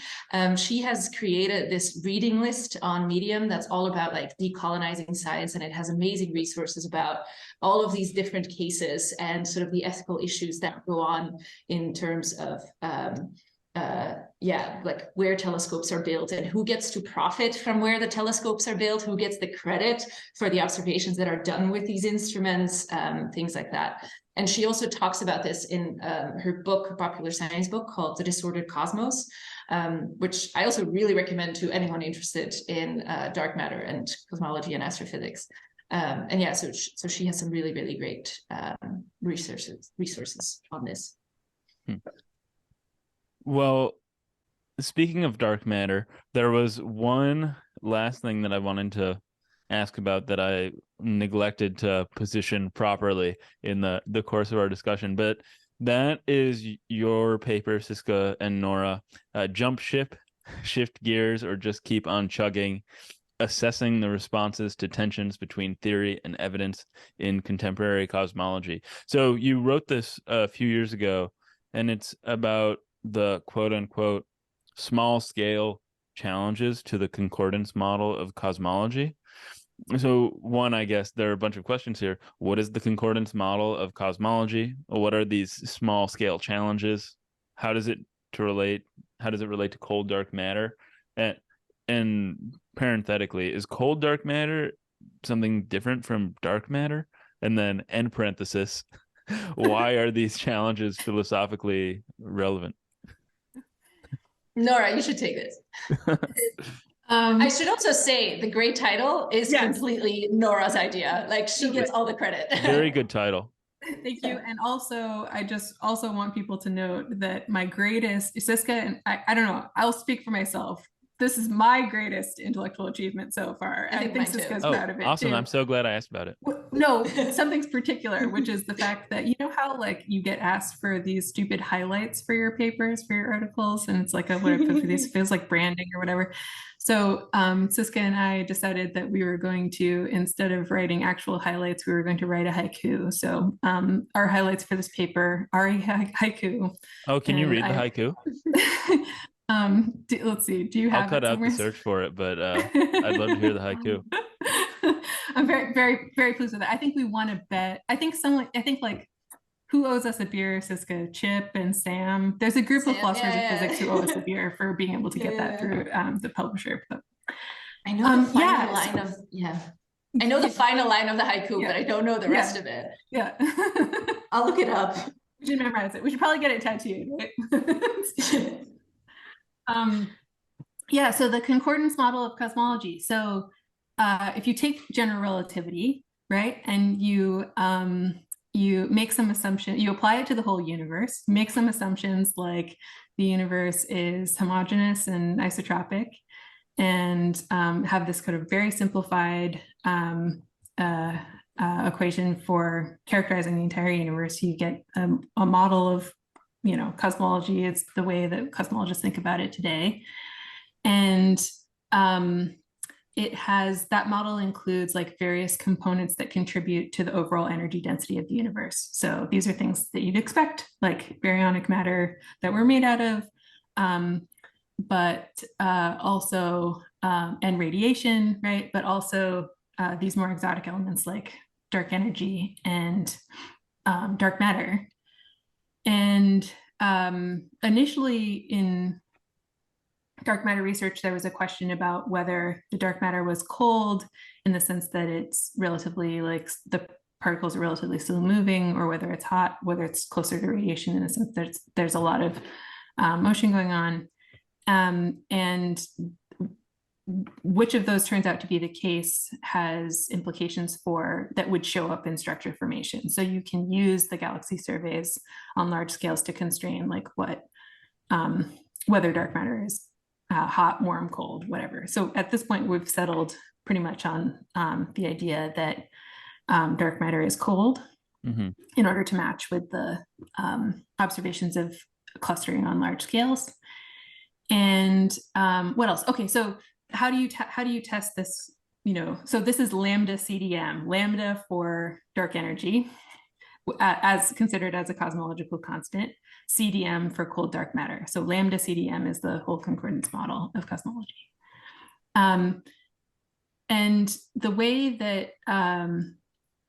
She has created this reading list on Medium that's all about like decolonizing science, and it has amazing resources about all of these different cases and sort of the ethical issues that go on in terms of yeah, like where telescopes are built and who gets to profit from where the telescopes are built, who gets the credit for the observations that are done with these instruments, things like that. And she also talks about this in her book, her popular science book called The Disordered Cosmos, which I also really recommend to anyone interested in dark matter and cosmology and astrophysics. And yeah, so she has some really, really great resources on this. Well, speaking of dark matter, there was one last thing that I wanted to ask about that I neglected to position properly in the course of our discussion, but that is your paper, Siska and Nora, Jump Ship, Shift Gears, or Just Keep on Chugging, Assessing the Responses to Tensions Between Theory and Evidence in Contemporary Cosmology. So you wrote this a few years ago, and it's about the quote-unquote small-scale challenges to the concordance model of cosmology. So one, I guess there are a bunch of questions here. What is the concordance model of cosmology? What are these small-scale challenges? How does it relate to cold dark matter? And parenthetically, is cold dark matter something different from dark matter? And then end parenthesis, why are these challenges philosophically relevant? Nora, you should take this. I should also say the great title is completely Nora's idea. Like, she gets all the credit. Very good title. Thank you. And also, I just also want people to note that my greatest, Siska, and I don't know, I'll speak for myself. This is my greatest intellectual achievement so far. I think Siska's proud of it awesome. too. I'm so glad I asked about it. No, something's particular, which is the fact that, you know how like you get asked for these stupid highlights for your papers, for your articles, and it's like, what I put for these, feels like branding or whatever. So Siska and I decided that we were going to, instead of writing actual highlights, we were going to write a haiku. So our highlights for this paper are a haiku. Oh, can you read the haiku? Let's see. Do you have I'll cut it out somewhere? the search for it, but I'd love to hear the haiku. I'm very, very, very pleased with it. I think we want to bet. I think like, who owes us a beer, Siska? Chip and Sam. There's a group of philosophers of physics who owe us a beer for being able to get that through the publisher. But I know the final line of I know the final line of the haiku, but I don't know the rest of it. Yeah. I'll look it up. We should memorize it. We should probably get it tattooed, right? Yeah, so the concordance model of cosmology. So if you take general relativity, right, and you make some assumption, you apply it to the whole universe, make some assumptions like the universe is homogeneous and isotropic, and have this kind of very simplified equation for characterizing the entire universe, you get a model of, cosmology. It's the way that cosmologists think about it today. And that model includes like various components that contribute to the overall energy density of the universe. So these are things that you'd expect, like baryonic matter that we're made out of, but also, and radiation, right? But also these more exotic elements like dark energy and dark matter. And initially in dark matter research, there was a question about whether the dark matter was cold in the sense that it's relatively like the particles are relatively slow moving, or whether it's hot, whether it's closer to radiation in the sense that there's a lot of motion going on. And which of those turns out to be the case has implications for that would show up in structure formation. So you can use the galaxy surveys on large scales to constrain like whether dark matter is hot, warm, cold, whatever. So at this point, we've settled pretty much on the idea that dark matter is cold in order to match with the observations of clustering on large scales. And what else? Okay, so how do you test this? So this is lambda CDM, lambda for dark energy, as considered as a cosmological constant, CDM for cold dark matter. So lambda CDM is the whole concordance model of cosmology. And the way that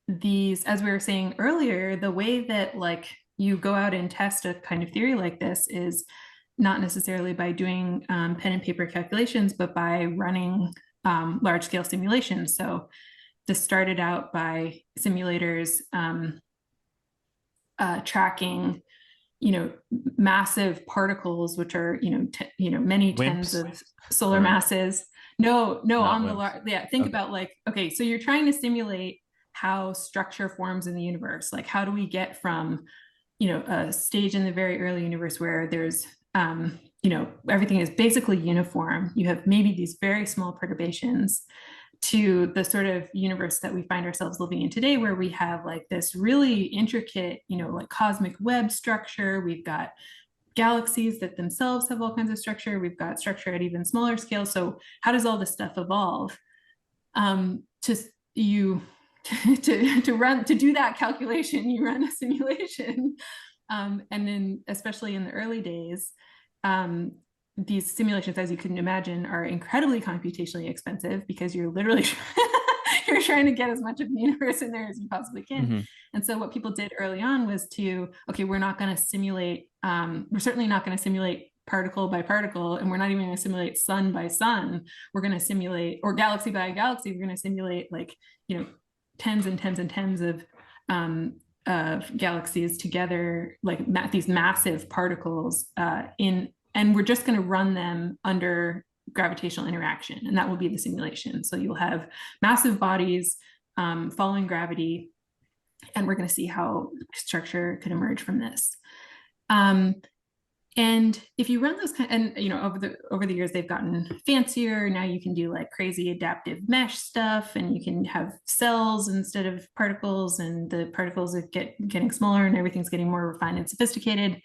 these, as we were saying earlier, the way that like you go out and test a kind of theory like this is not necessarily by doing pen and paper calculations, but by running large scale simulations. So this started out by simulators tracking, massive particles, which are, many tens of solar masses. No, on the think about like, okay, so you're trying to simulate how structure forms in the universe. Like, how do we get from, a stage in the very early universe where there's everything is basically uniform. You have maybe these very small perturbations, to the sort of universe that we find ourselves living in today, where we have like this really intricate, like cosmic web structure. We've got galaxies that themselves have all kinds of structure. We've got structure at even smaller scales. So how does all this stuff evolve? To do that calculation, you run a simulation. And then, especially in the early days, these simulations, as you can imagine, are incredibly computationally expensive because you're literally you're trying to get as much of the universe in there as you possibly can. And so what people did early on was we're not going to simulate, we're certainly not going to simulate particle by particle, and we're not even going to simulate sun by sun. We're going to simulate, or galaxy by galaxy, we're going to simulate like, tens and tens and tens of galaxies together, like these massive particles and we're just going to run them under gravitational interaction, and that will be the simulation. So you'll have massive bodies following gravity, and we're going to see how structure could emerge from this. And if you run those over the years, they've gotten fancier. Now you can do like crazy adaptive mesh stuff, and you can have cells instead of particles, and the particles are getting smaller, and everything's getting more refined and sophisticated.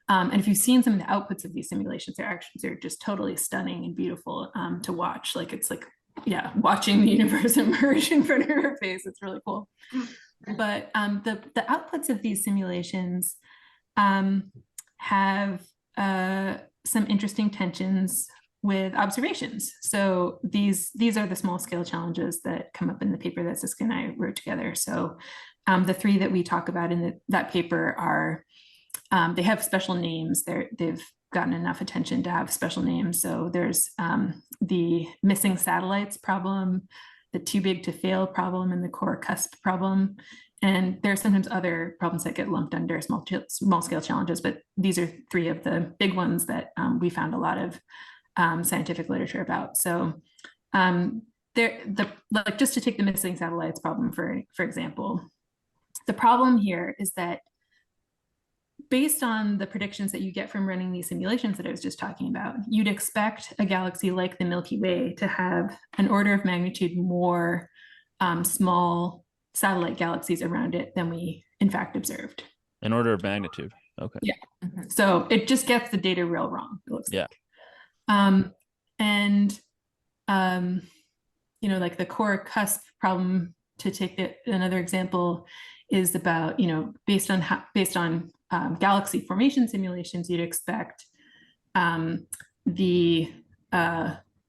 And if you've seen some of the outputs of these simulations, they're just totally stunning and beautiful to watch. Like it's like, watching the universe emerge in front of your face. It's really cool. But the outputs of these simulations have some interesting tensions with observations. So these are the small scale challenges that come up in the paper that Siska and I wrote together. So the three that we talk about in that paper are, they have special names. They've gotten enough attention to have special names. So there's the missing satellites problem, the too big to fail problem, and the core cusp problem. And there are sometimes other problems that get lumped under small scale challenges, but these are three of the big ones that we found a lot of scientific literature about. So just to take the missing satellites problem for example, the problem here is that based on the predictions that you get from running these simulations that I was just talking about, you'd expect a galaxy like the Milky Way to have an order of magnitude more small satellite galaxies around it than we in fact observed. An order of magnitude. Okay. Yeah. So it just gets the data real wrong, it looks like. Like the core cusp problem, to take another example, is about, based on galaxy formation simulations, you'd expect the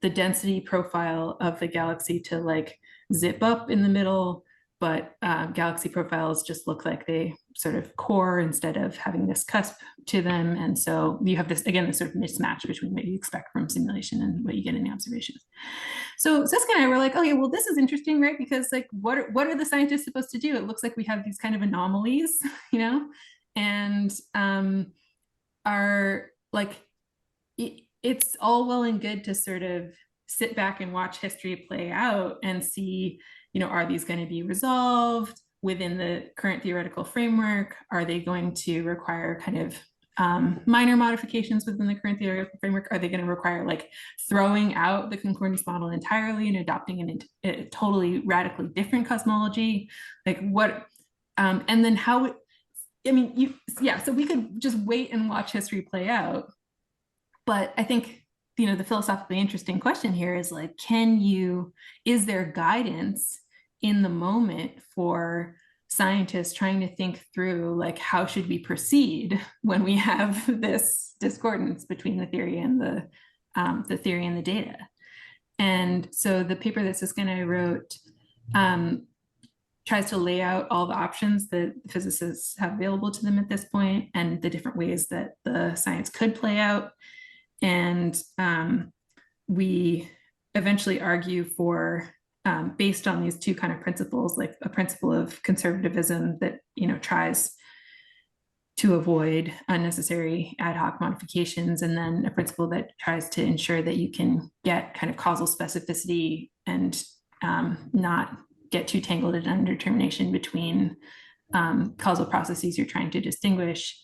density profile of the galaxy to like zip up in the middle, but galaxy profiles just look like they sort of core instead of having this cusp to them. And so you have this, again, this sort of mismatch between what you expect from simulation and what you get in the observations. So Siska and I were like, okay, well, this is interesting, right? Because like, what are the scientists supposed to do? It looks like we have these kind of anomalies, and are like, it's all well and good to sort of sit back and watch history play out and see, are these going to be resolved within the current theoretical framework? Are they going to require kind of minor modifications within the current theoretical framework? Are they going to require like throwing out the concordance model entirely and adopting a totally radically different cosmology? Like what, and then how, so we could just wait and watch history play out. But I think, the philosophically interesting question here is like, is there guidance in the moment for scientists trying to think through like, how should we proceed when we have this discordance between the theory and the theory and the data? And so the paper that Siska and I wrote tries to lay out all the options that physicists have available to them at this point and the different ways that the science could play out. And we eventually argue for, based on these two kind of principles, like a principle of conservatism that, tries to avoid unnecessary ad hoc modifications, and then a principle that tries to ensure that you can get kind of causal specificity and not get too tangled in undetermination between causal processes you're trying to distinguish.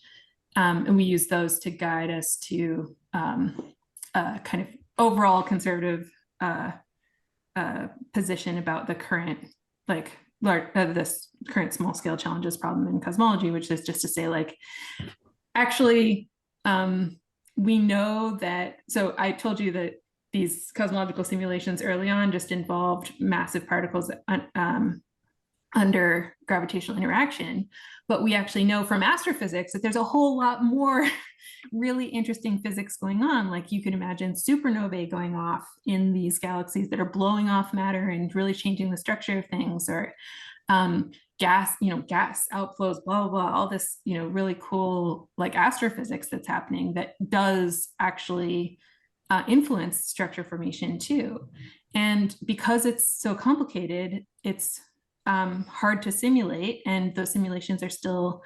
And we use those to guide us to kind of overall conservative position about the current, this current small scale challenges problem in cosmology, which is just to say, like, actually, we know that, so I told you that these cosmological simulations early on just involved massive particles under gravitational interaction, but we actually know from astrophysics that there's a whole lot more really interesting physics going on. Like you can imagine supernovae going off in these galaxies that are blowing off matter and really changing the structure of things, or gas outflows, blah, blah, blah, all this, really cool like astrophysics that's happening that does actually influence structure formation too. And because it's so complicated, it's hard to simulate, and those simulations are still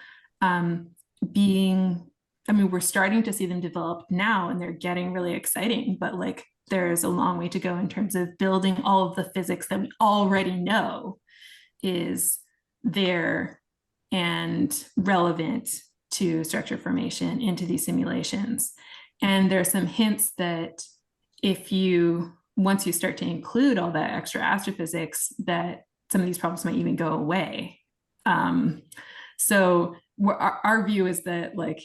we're starting to see them develop now, and they're getting really exciting, but like there's a long way to go in terms of building all of the physics that we already know is there and relevant to structure formation into these simulations. And there are some hints that once you start to include all that extra astrophysics, that some of these problems might even go away. So our view is that like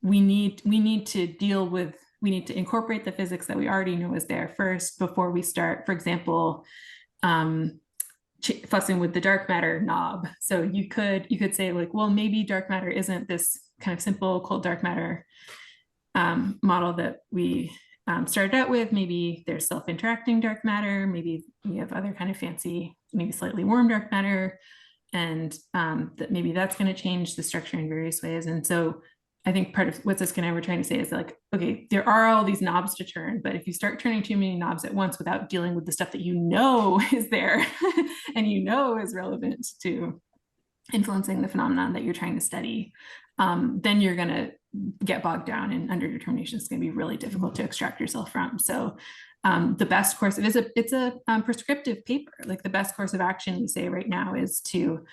we need to incorporate the physics that we already know is there first before we start, for example, fussing with the dark matter knob. So you could say like, well, maybe dark matter isn't this kind of simple cold dark matter model that we started out with. Maybe there's self-interacting dark matter. Maybe we have other kind of fancy, maybe slightly warm dark matter. And that maybe that's going to change the structure in various ways. And so I think part of what Siska and I were trying to say is like, okay, there are all these knobs to turn, but if you start turning too many knobs at once without dealing with the stuff that you know is there and you know is relevant to influencing the phenomenon that you're trying to study, then you're going to get bogged down, and underdetermination is going to be really difficult to extract yourself from. So the best course, it's a prescriptive paper. Like the best course of action, we say right now, is to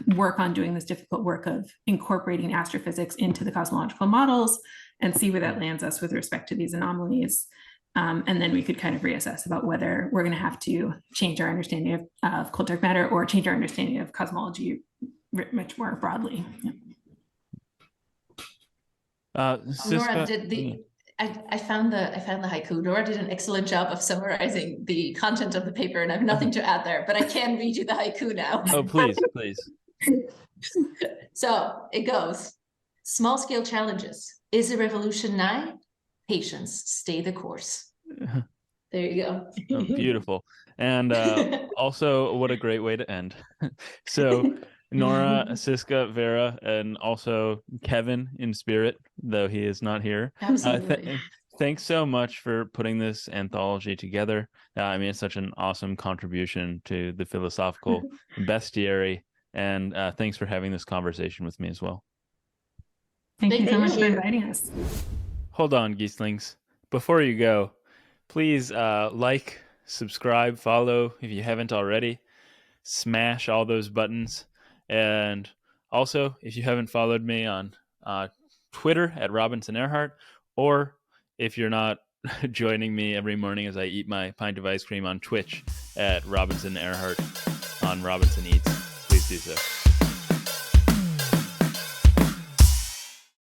work on doing this difficult work of incorporating astrophysics into the cosmological models and see where that lands us with respect to these anomalies. And then we could kind of reassess about whether we're going to have to change our understanding of cold dark matter or change our understanding of cosmology much more broadly. Nora did I found the haiku. Nora did an excellent job of summarizing the content of the paper, and I have nothing to add there, but I can read you the haiku now. Oh, please. So it goes: small scale challenges. Is a revolution nigh? Patience, stay the course. There you go. Oh, beautiful. And also, what a great way to end. So Nora, Siska, Vera, and also Kevin in spirit, though he is not here. Absolutely. Thanks so much for putting this anthology together. I mean, it's such an awesome contribution to the philosophical bestiary. And thanks for having this conversation with me as well. Thank you so much for inviting us. Hold on, Geeslings. Before you go, please like, subscribe, follow if you haven't already. Smash all those buttons. And also, if you haven't followed me on Twitter at Robinson Erhardt, or if you're not joining me every morning as I eat my pint of ice cream on Twitch at Robinson Erhardt on Robinson Eats, please do so.